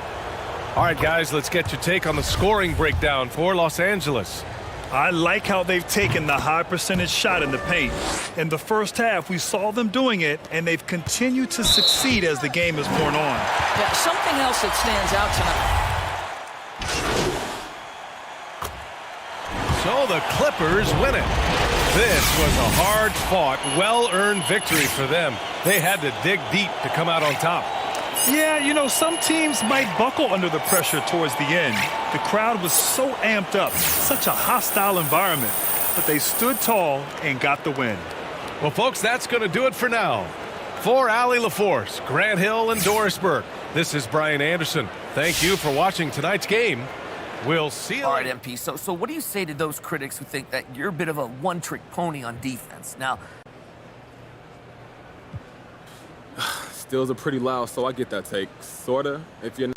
All right, guys, let's get your take on the scoring breakdown for Los Angeles. I like how they've taken the high percentage shot in the paint. In the first half, we saw them doing it, and they've continued to succeed as the game has worn on. Yeah, something else that stands out tonight. So the Clippers win it. This was a hard-fought, well-earned victory for them. They had to dig deep to come out on top. Yeah, you know, some teams might buckle under the pressure towards the end. The crowd was so amped up, such a hostile environment, but they stood tall and got the win. Well, folks, that's going to do it for now. For Allie LaForce, Grant Hill, and Doris Burke, this is Brian Anderson. Thank you for watching tonight's game. We'll see you. All right, MP, so what do you say to those critics who think that you're a bit of a one-trick pony on defense? Now, Stills are pretty loud, so I get that take. Sorta, if you're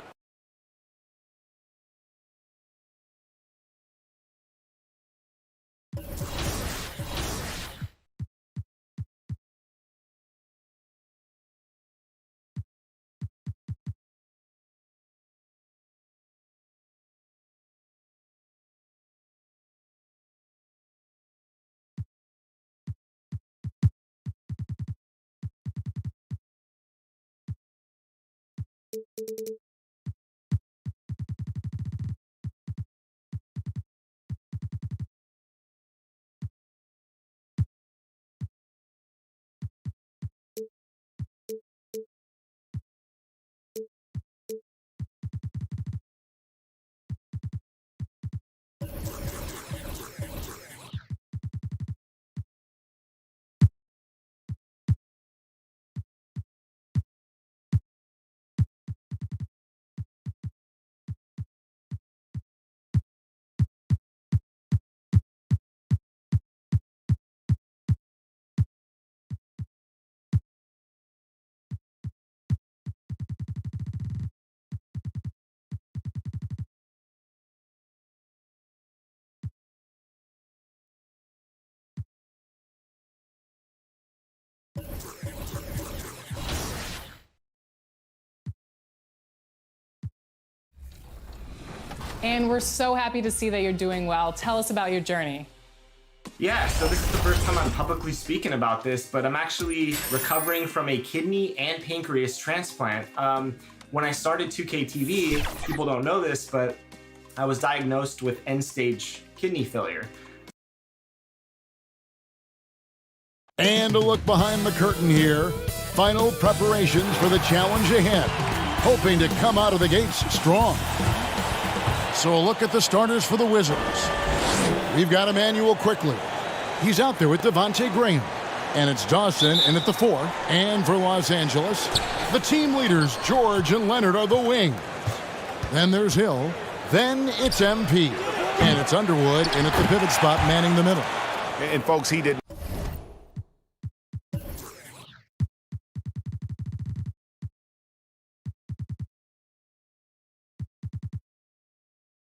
And we're so happy to see that you're doing well. Tell us about your journey. Yeah, so this is the first time I'm publicly speaking about this, but I'm actually recovering from a kidney and pancreas transplant. When I started 2K TV, people don't know this, but I was diagnosed with end-stage kidney failure. And a look behind the curtain here. Final preparations for the challenge ahead. Hoping to come out of the gates strong. So a look at the starters for the Wizards. We've got Emmanuel quickly. He's out there with Devontae Graham. And it's Dawson in at the 4. And for Los Angeles, the team leaders, George and Leonard, are the wings. Then there's Hill. Then it's MP. And it's Underwood in at the pivot spot, manning the middle. And folks, he did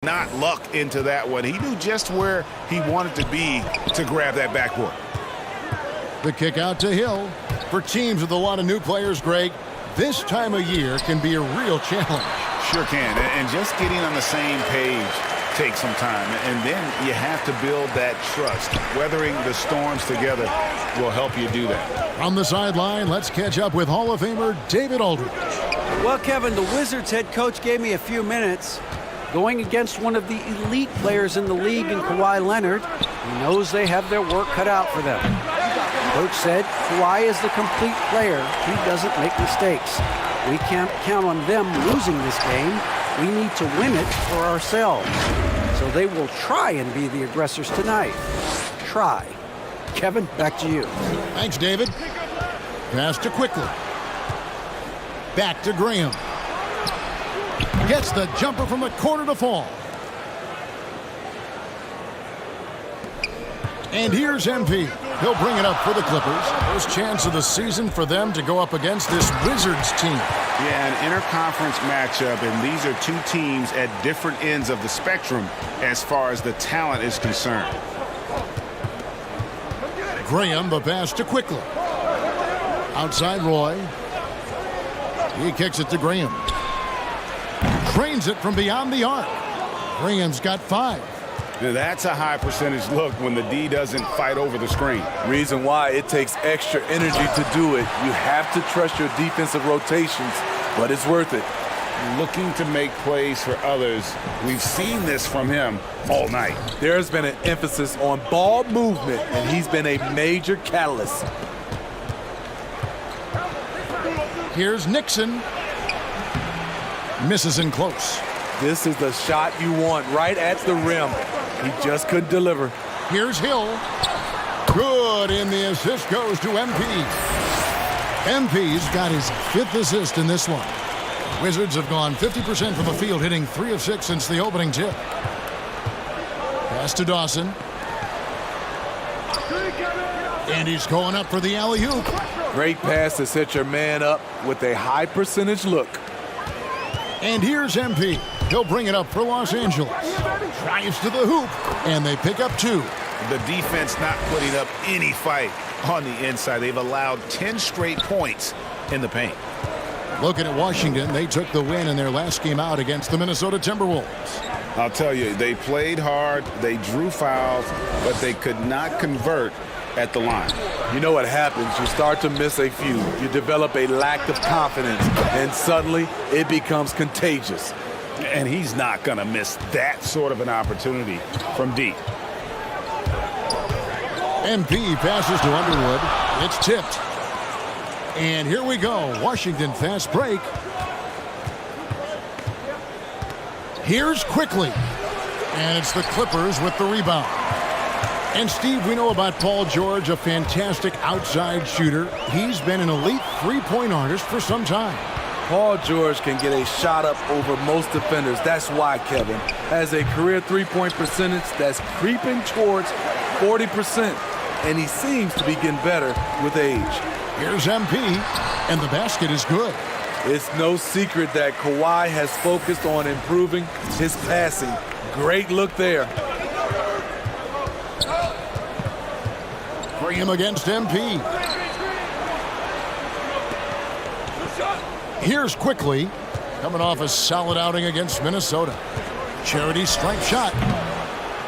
not luck into that one. He knew just where he wanted to be to grab that backboard. The kick out to Hill. For teams with a lot of new players, Greg, this time of year can be a real challenge. Sure can. And just getting on the same page takes some time. And then you have to build that trust. Weathering the storms together will help you do that. On the sideline, let's catch up with Hall of Famer David Aldridge. Well, Kevin, the Wizards head coach gave me a few minutes. Going against one of the elite players in the league in Kawhi Leonard, he knows they have their work cut out for them. Coach said Kawhi is the complete player. He doesn't make mistakes. We can't count on them losing this game. We need to win it for ourselves. So they will try and be the aggressors tonight. Try. Kevin, back to you. Thanks, David. Pass to quickly. Back to Graham. Gets the jumper from the corner to fall. And here's MP. He'll bring it up for the Clippers. First chance of the season for them to go up against this Wizards team. Yeah, an interconference matchup, and these are two teams at different ends of the spectrum as far as the talent is concerned. Graham, the pass to quickly. Outside Roy. He kicks it to Graham. Trains it from beyond the arc. Graham's got 5. Now that's a high percentage look when the D doesn't fight over the screen. Reason why it takes extra energy to do it. You have to trust your defensive rotations, but it's worth it. Looking to make plays for others. We've seen this from him all night. There's been an emphasis on ball movement, and he's been a major catalyst. Here's Nixon. Misses in close. This is the shot you want right at the rim. He just couldn't deliver. Here's Hill. Good, and the assist goes to MP. MP's got his 5th assist in this one. Wizards have gone 50% from the field, hitting 3 of 6 since the opening tip. Pass to Dawson. And he's going up for the alley-oop. Great pass to set your man up with a high percentage look. And here's MP. He'll bring it up for Los Angeles. Drives to the hoop, and they pick up 2. The defense not putting up any fight on the inside. They've allowed 10 straight points in the paint. Looking at Washington, they took the win in their last game out against the Minnesota Timberwolves. I'll tell you, they played hard, they drew fouls, but they could not convert at the line. You know what happens? You start to miss a few. You develop a lack of confidence, and suddenly it becomes contagious. And he's not going to miss that sort of an opportunity from deep. MP passes to Underwood. It's tipped. And here we go. Washington fast break. Here's Quickly. And it's the Clippers with the rebound. And Steve, we know about Paul George, a fantastic outside shooter. He's been an elite three-point artist for some time. Paul George can get a shot up over most defenders. That's why Kevin has a career three-point percentage that's creeping towards 40%. And he seems to be getting better with age. Here's MP, and the basket is good. It's no secret that Kawhi has focused on improving his passing. Great look there. Graham against MP. Here's Quickly, coming off a solid outing against Minnesota. Charity stripe shot.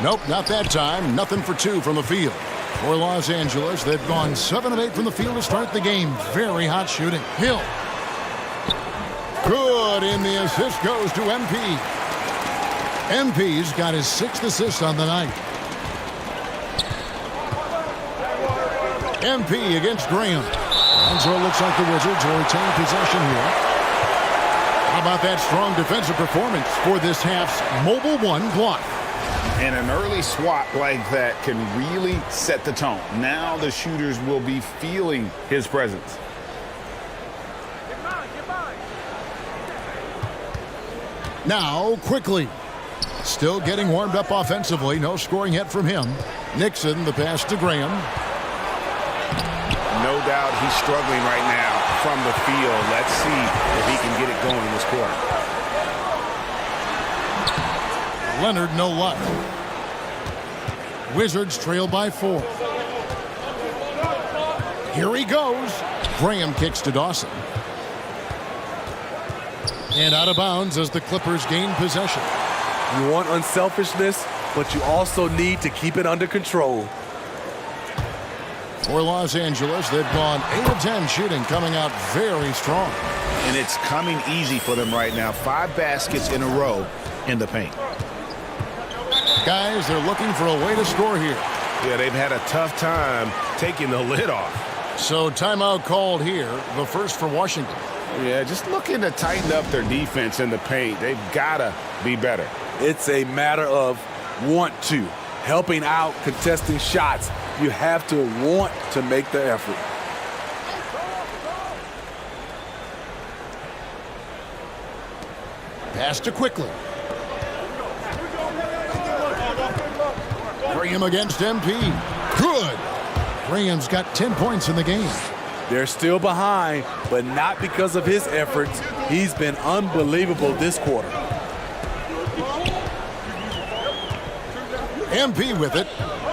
Nope, not that time. Nothing for two from the field. For Los Angeles, they've gone 7 of 8 from the field to start the game. Very hot shooting. Hill. Good, and the assist goes to MP. MP's got his 6th assist on the night. MP against Graham. And so it looks like the Wizards will retain possession here. How about that strong defensive performance for this half's Mobile One block? And an early swat like that can really set the tone. Now the shooters will be feeling his presence. Now, Quickly. Still getting warmed up offensively. No scoring yet from him. Nixon, the pass to Graham. No doubt he's struggling right now from the field. Let's see if he can get it going in this quarter. Leonard, no luck. Wizards trail by 4. Here he goes. Graham kicks to Dawson. And out of bounds as the Clippers gain possession. You want unselfishness, but you also need to keep it under control. For Los Angeles, they've gone 8 of 10 shooting, coming out very strong. And it's coming easy for them right now. 5 baskets in a row in the paint. Guys, they're looking for a way to score here. Yeah, they've had a tough time taking the lid off. So timeout called here, the first for Washington. Yeah, just looking to tighten up their defense in the paint. They've got to be better. It's a matter of want to. Helping out, contesting shots. You have to want to make the effort. Pass to Quickly. Graham against MP. Good. Graham's got 10 points in the game. They're still behind, but not because of his efforts. He's been unbelievable this quarter. MP with it.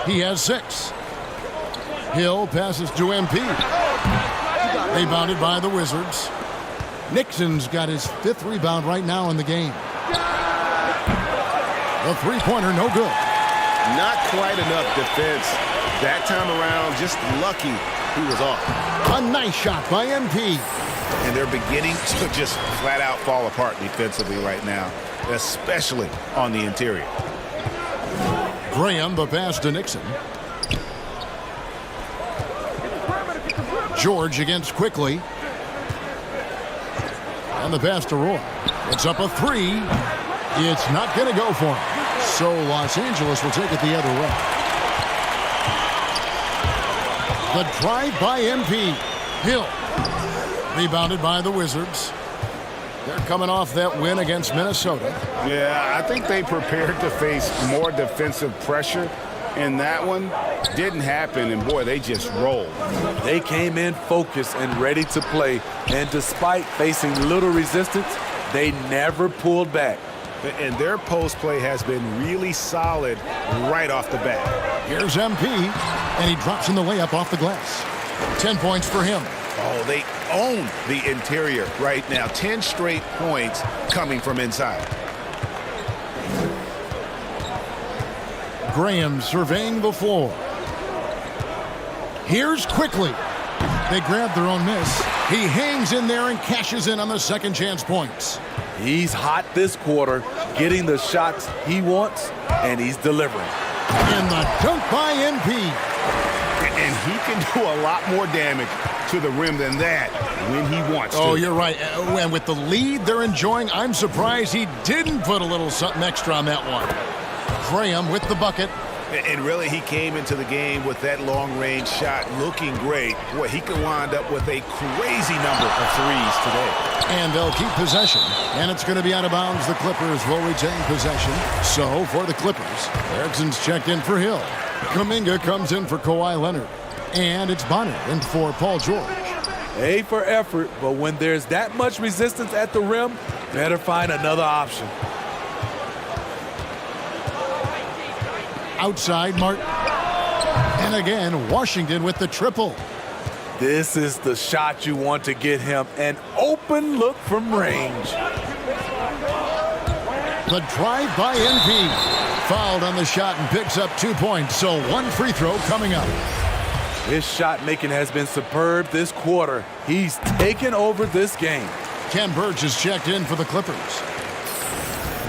He has 6. Hill passes to MP. Rebounded by the Wizards. Nixon's got his 5th rebound right now in the game. The three-pointer, no good. Not quite enough defense. That time around, just lucky he was off. A nice shot by MP. And they're beginning to just flat out fall apart defensively right now, especially on the interior. Graham, the pass to Nixon. George against Quickly. And the pass to Roy. It's up a 3. It's not going to go for him. So Los Angeles will take it the other way. The drive by MP. Hill. Rebounded by the Wizards. They're coming off that win against Minnesota. Yeah, I think they prepared to face more defensive pressure, and that one didn't happen, and boy, they just rolled. They came in focused and ready to play, and despite facing little resistance, they never pulled back. And their post play has been really solid right off the bat. Here's MP, and he drops in the layup off the glass. 10 points for him. Oh, they own the interior right now. 10 straight points coming from inside. Graham surveying the floor. Here's Quickly. They grab their own miss. He hangs in there and cashes in on the second chance points. He's hot this quarter, getting the shots he wants, and he's delivering. And the dunk by MP. And he can do a lot more damage to the rim than that when he wants to. Oh, you're right. And with the lead they're enjoying, I'm surprised he didn't put a little something extra on that one. Graham with the bucket. And really, he came into the game with that long-range shot looking great. Boy, he could wind up with a crazy number of threes today. And they'll keep possession. And it's going to be out of bounds. The Clippers will retain possession. So, for the Clippers, Erickson's checked in for Hill. Kuminga comes in for Kawhi Leonard. And it's Bonner in for Paul George. A for effort, but when there's that much resistance at the rim, better find another option. Outside, Martin. And again, Washington with the triple. This is the shot you want to get him. An open look from range. The drive by NP. Fouled on the shot and picks up 2 points. So one free throw coming up. His shot making has been superb this quarter. He's taken over this game. Ken Burch is checked in for the Clippers.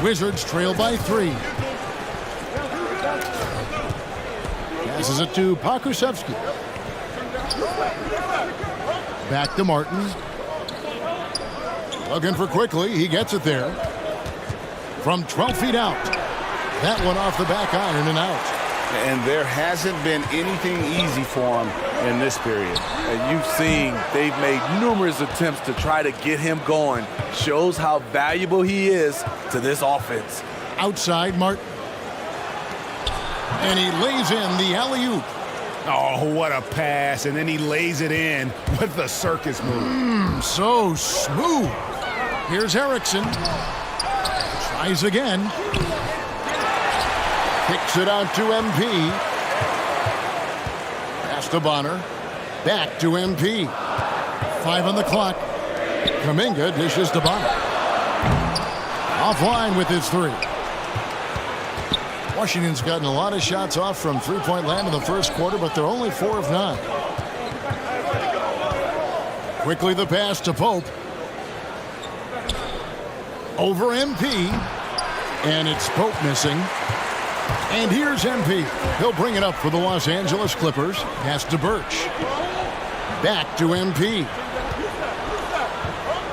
Wizards trail by 3. Passes it to Pokusevski. Back to Martin. Looking for Quickly. He gets it there. From 12 feet out. That one off the back iron and out. And there hasn't been anything easy for him in this period. And you've seen they've made numerous attempts to try to get him going. Shows how valuable he is to this offense. Outside, Martin. And he lays in the alley-oop. Oh, what a pass. And then he lays it in with the circus move. So smooth. Here's Erickson. Tries again. Kicks it out to MP. Pass to Bonner. Back to MP. 5 on the clock. Kuminga dishes to Bonner. Offline with his 3. Washington's gotten a lot of shots off from three-point land in the first quarter, but they're only 4 of 9. Quickly the pass to Pope. Over MP. And it's Pope missing. And here's MP. He'll bring it up for the Los Angeles Clippers. Pass to Birch. Back to MP.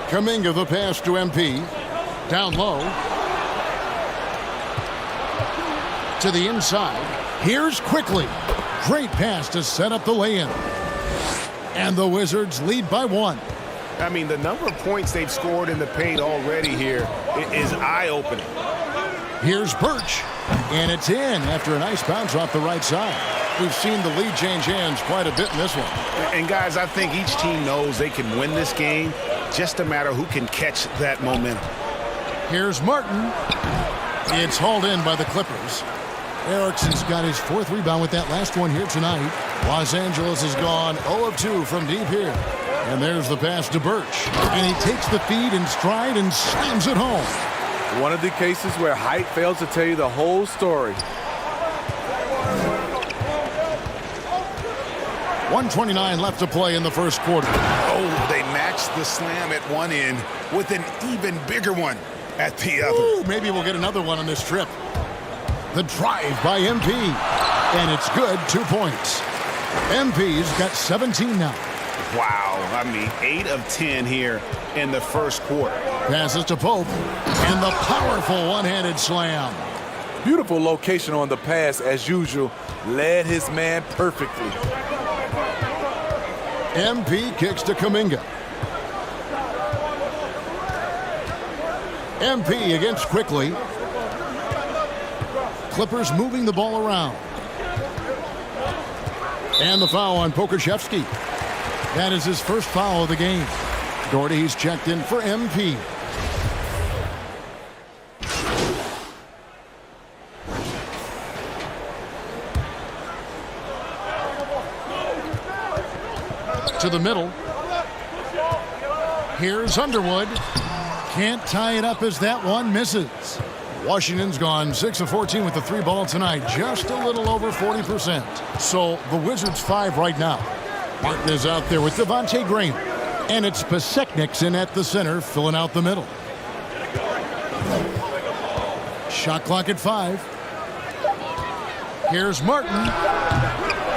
Kuminga the pass to MP. Down low. To the inside. Here's Quickly. Great pass to set up the lay-in. And the Wizards lead by 1. I mean, the number of points they've scored in the paint already here is eye-opening. Here's Birch. And it's in after a nice bounce off the right side. We've seen the lead change hands quite a bit in this one. And guys, I think each team knows they can win this game. Just a matter who can catch that momentum. Here's Martin. It's hauled in by the Clippers. Erickson's got his 4th rebound with that last one here tonight. Los Angeles has gone 0 of 2 from deep here. And there's the pass to Birch. And he takes the feed in stride and slams it home. One of the cases where height fails to tell you the whole story. 1:29 left to play in the first quarter. Oh, they matched the slam at one end with an even bigger one at the other. Ooh, maybe we'll get another one on this trip. The drive by MP. And it's good, 2 points. MP's got 17 now. Wow, I mean, 8 of 10 here in the first quarter. Passes to Pope. And the powerful one-handed slam. Beautiful location on the pass as usual. Led his man perfectly. MP kicks to Kuminga. MP against Quickly. Clippers moving the ball around. And the foul on Pokusevski. That is his first foul of the game. Doherty's checked in for MP. To the middle. Here's Underwood. Can't tie it up as that one misses. Washington's gone 6 of 14 with the 3 ball tonight, just a little over 40%. So the Wizards 5 right now. Martin is out there with Devontae Graham. And it's Pasekniks in at the center, filling out the middle. Shot clock at 5. Here's Martin.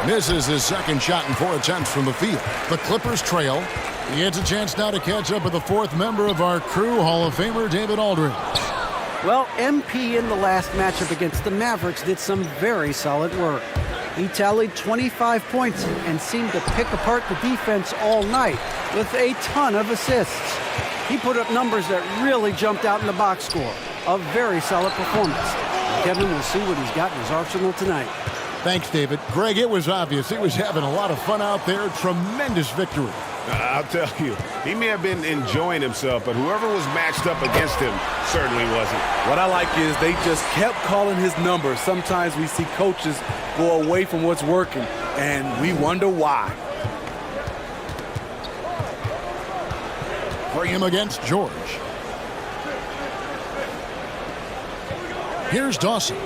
Misses his second shot in 4 attempts from the field. The Clippers trail. He gets a chance now to catch up with the 4th member of our crew, Hall of Famer David Aldridge. Well, MP in the last matchup against the Mavericks did some very solid work. He tallied 25 points and seemed to pick apart the defense all night with a ton of assists. He put up numbers that really jumped out in the box score. A very solid performance. Kevin will see what he's got in his arsenal tonight. Thanks, David. Greg, it was obvious he was having a lot of fun out there. Tremendous victory. I'll tell you, he may have been enjoying himself, but whoever was matched up against him certainly wasn't. What I like is they just kept calling his number. Sometimes we see coaches go away from what's working, and we wonder why. Graham against George. Here's Dawson.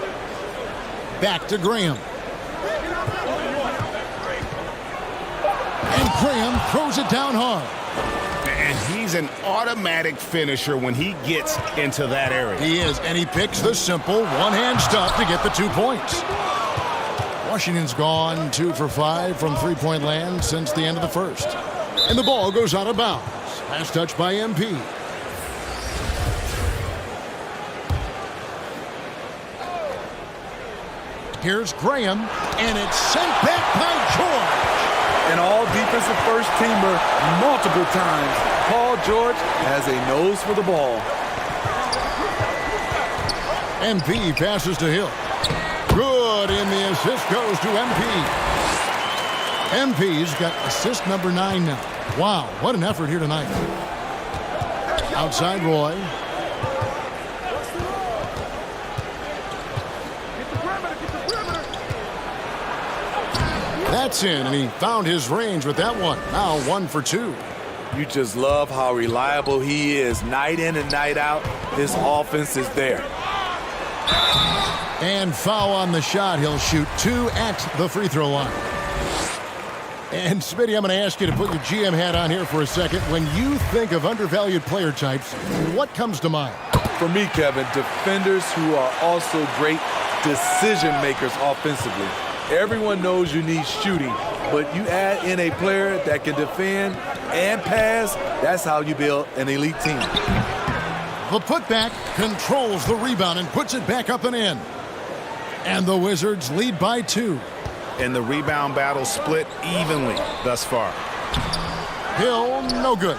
Back to Graham. And Graham throws it down hard. And he's an automatic finisher when he gets into that area. He is, and he picks the simple one-hand stuff to get the 2 points. Washington's gone 2 for 5 from three-point land since the end of the first. And the ball goes out of bounds. Last touch by MP. Here's Graham, and it's sent back by George. An all-defensive first-teamer multiple times. Paul George has a nose for the ball. MP passes to Hill. Good, and the assist goes to MP. MP's got assist number 9 now. Wow, what an effort here tonight. Outside Roy. That's in, and he found his range with that one. Now 1 for 2. You just love how reliable he is. Night in and night out, his offense is there. And foul on the shot. He'll shoot 2 at the free throw line. And Smitty, I'm going to ask you to put your GM hat on here for a second. When you think of undervalued player types, what comes to mind? For me, Kevin, defenders who are also great decision makers offensively. Everyone knows you need shooting, but you add in a player that can defend and pass, that's how you build an elite team. The putback controls the rebound and puts it back up and in. And the Wizards lead by 2. And the rebound battle split evenly thus far. Hill, no good.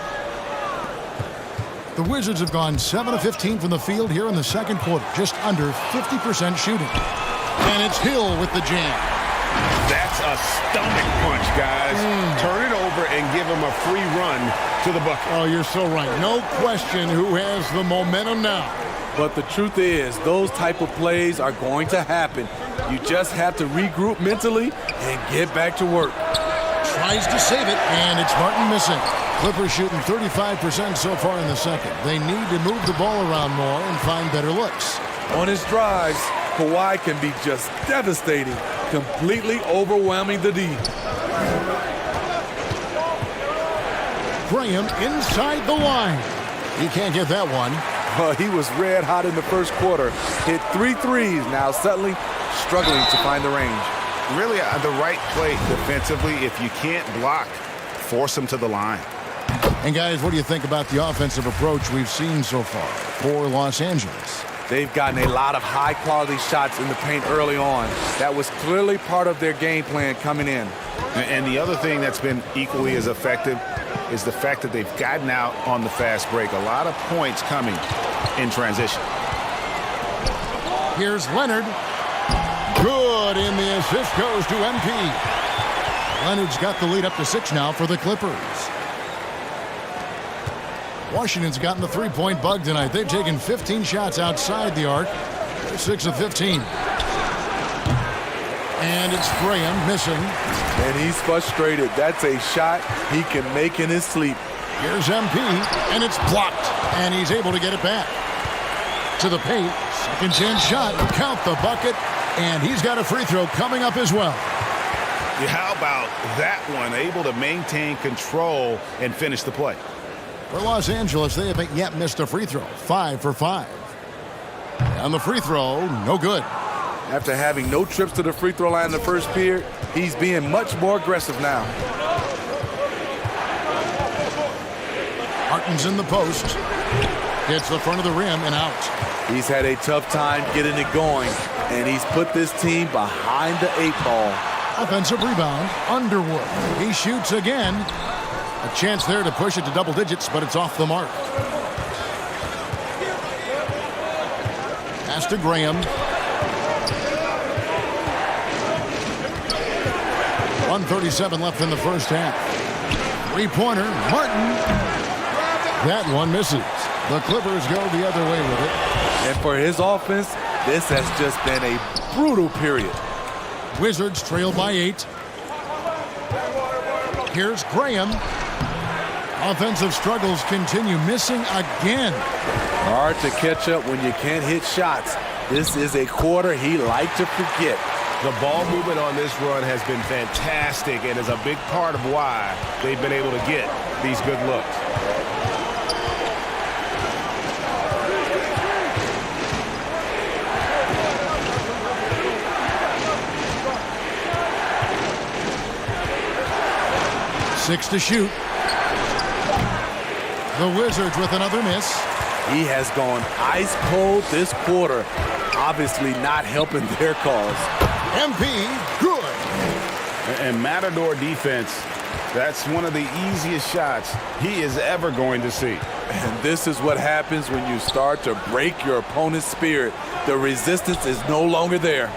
The Wizards have gone 7 of 15 from the field here in the second quarter, just under 50% shooting. And it's Hill with the jam. That's a stomach punch, guys. Turn it over and give him a free run to the bucket. Oh, you're so right. No question who has the momentum now. But the truth is, those type of plays are going to happen. You just have to regroup mentally and get back to work. Tries to save it, and it's Martin missing. Clippers shooting 35% so far in the second. They need to move the ball around more and find better looks. On his drives, Kawhi can be just devastating, completely overwhelming the D. Graham inside the line. He can't get that one. He was red hot in the first quarter. Hit 3 threes. Now suddenly struggling to find the range. Really the right play defensively. If you can't block, force him to the line. And guys, what do you think about the offensive approach we've seen so far for Los Angeles? They've gotten a lot of high-quality shots in the paint early on. That was clearly part of their game plan coming in. And the other thing that's been equally as effective is the fact that they've gotten out on the fast break. A lot of points coming in transition. Here's Leonard. Good, and the assist goes to MP. Leonard's got the lead up to 6 now for the Clippers. Washington's gotten the three-point bug tonight. They've taken 15 shots outside the arc. They're 6 of 15. And it's Graham missing. And he's frustrated. That's a shot he can make in his sleep. Here's MP, and it's blocked. And he's able to get it back. To the paint, Second chance shot. Count the bucket. And he's got a free throw coming up as well. Yeah, how about that one? Able to maintain control and finish the play. For Los Angeles, they haven't yet missed a free throw. 5 for 5. And the free throw, no good. After having no trips to the free throw line in the first period, he's being much more aggressive now. Martin's in the post. Hits the front of the rim and out. He's had a tough time getting it going, and he's put this team behind the 8 ball. Offensive rebound, Underwood. He shoots again. A chance there to push it to double digits, but it's off the mark. Pass to Graham. 1:37 left in the first half. Three-pointer, Martin. That one misses. The Clippers go the other way with it. And for his offense, this has just been a brutal period. Wizards trail by 8. Here's Graham. Offensive struggles continue, missing again. Hard to catch up when you can't hit shots. This is a quarter he liked to forget. The ball movement on this run has been fantastic and is a big part of why they've been able to get these good looks. Six to shoot. The Wizards with another miss. He has gone ice cold this quarter, obviously not helping their cause. MP, good. And Matador defense, that's one of the easiest shots he is ever going to see. And this is what happens when you start to break your opponent's spirit. The resistance is no longer there.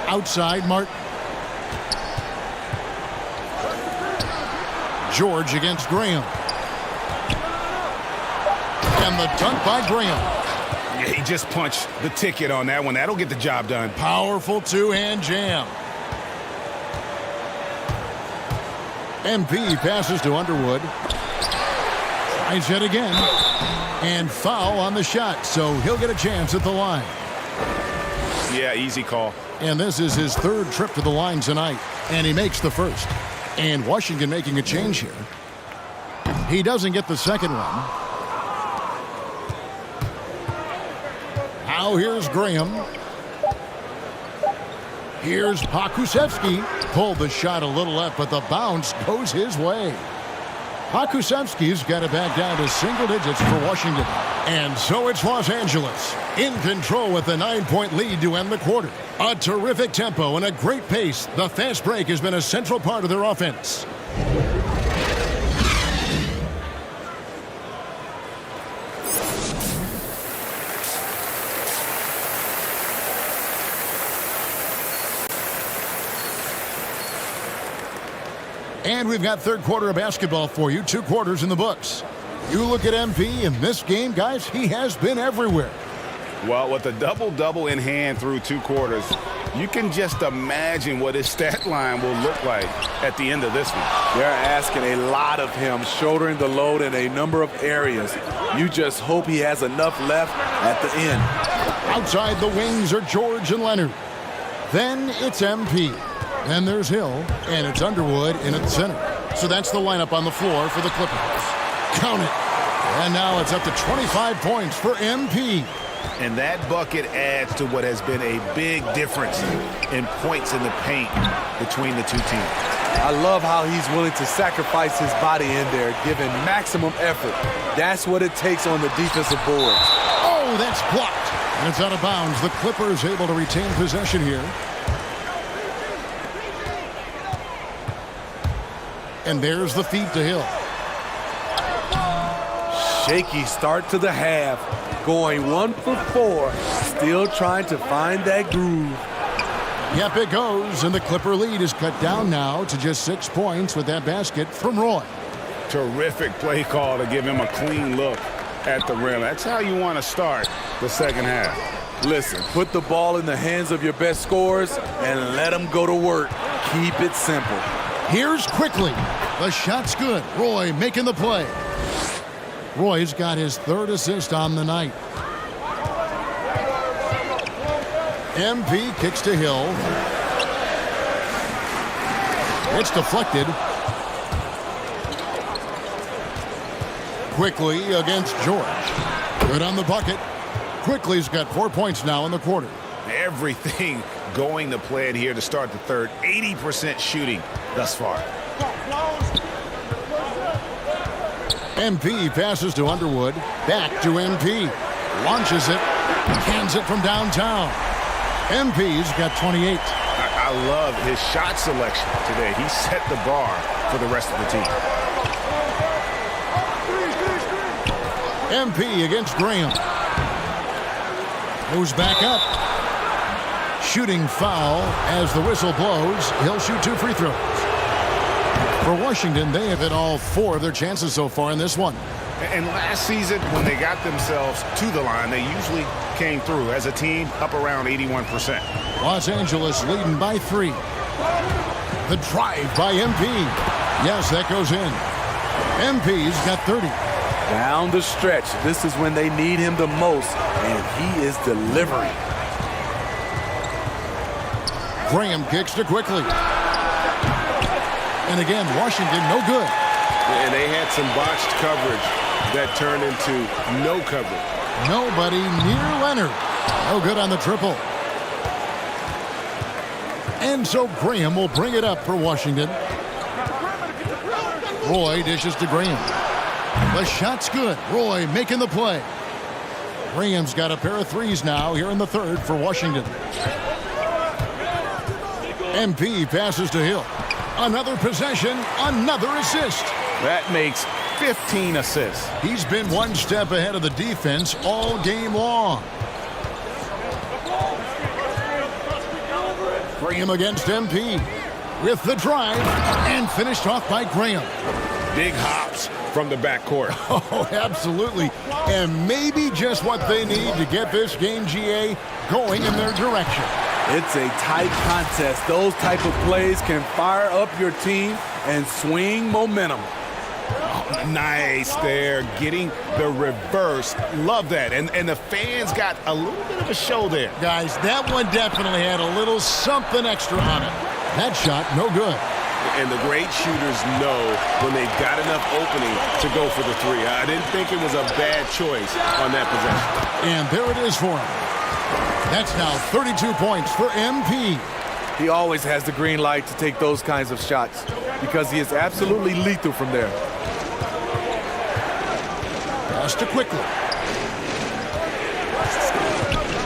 Outside, Martin. George against Graham. And the dunk by Graham. Yeah, he just punched the ticket on that one. That'll get the job done. Powerful two-hand jam. MP passes to Underwood. Tries it again. And foul on the shot, so he'll get a chance at the line. Yeah, easy call. And this is his third trip to the line tonight. And he makes the first. And Washington making a change here. He doesn't get the second one. Now here's Graham. Here's Pokusevski. Pulled the shot a little left, but the bounce goes his way. Pokusevski's got it back down to single digits for Washington. And so it's Los Angeles in control with a 9-point lead to end the quarter. A terrific tempo and a great pace. The fast break has been a central part of their offense. And we've got third quarter of basketball for you. 2 quarters in the books. You look at MP in this game, guys, he has been everywhere. Well, with a double-double in hand through 2 quarters, you can just imagine what his stat line will look like at the end of this one. They're asking a lot of him, shouldering the load in a number of areas. You just hope he has enough left at the end. Outside the wings are George and Leonard. Then it's MP. Then there's Hill, and it's Underwood in at the center. So that's the lineup on the floor for the Clippers. Count it. And now it's up to 25 points for MP. And that bucket adds to what has been a big difference in points in the paint between the 2 teams. I love how he's willing to sacrifice his body in there, giving maximum effort. That's what it takes on the defensive boards. Oh, that's blocked. And it's out of bounds. The Clippers able to retain possession here. And there's the feed to Hill. Shaky start to the half. Going 1 for 4. Still trying to find that groove. Yep, it goes. And the Clipper lead is cut down now to just 6 points with that basket from Roy. Terrific play call to give him a clean look at the rim. That's how you want to start the second half. Listen, put the ball in the hands of your best scorers and let them go to work. Keep it simple. Here's Quickly. The shot's good. Roy making the play. Roy's got his 3rd assist on the night. MP kicks to Hill. It's deflected. Quickly against George. Good on the bucket. Quickly's got 4 points now in the quarter. Everything going to plan here to start the third. 80% shooting thus far. MP passes to Underwood. Back to MP. Launches it. Cans it from downtown. MP's got 28. I love his shot selection today. He set the bar for the rest of the team. MP against Graham. Moves back up. Shooting foul as the whistle blows. He'll shoot 2 free throws. For Washington, they have hit all 4 of their chances so far in this one. And last season, when they got themselves to the line, they usually came through as a team up around 81%. Los Angeles leading by 3. The drive by MP. Yes, that goes in. MP's got 30. Down the stretch. This is when they need him the most, and he is delivering. Graham kicks to Quickly. And again, Washington no good. And they had some botched coverage that turned into no coverage. Nobody near Leonard. No good on the triple. And so Graham will bring it up for Washington. Roy dishes to Graham. The shot's good. Roy making the play. Graham's got a pair of threes now here in the third for Washington. MP passes to Hill. Another possession, another assist. That makes 15 assists. He's been one step ahead of the defense all game long. Graham against MP with the drive and finished off by Graham. Big hops from the backcourt. Oh, absolutely. And maybe just what they need to get this game, GA, going in their direction. It's a tight contest. Those type of plays can fire up your team and swing momentum. Oh, nice there, getting the reverse. Love that. And the fans got a little bit of a show there. Guys, that one definitely had a little something extra on it. That shot, no good. And the great shooters know when they've got enough opening to go for the three. I didn't think it was a bad choice on that possession. And there it is for him. That's now 32 points for MP. He always has the green light to take those kinds of shots because he is absolutely lethal from there. Pass to Quickly.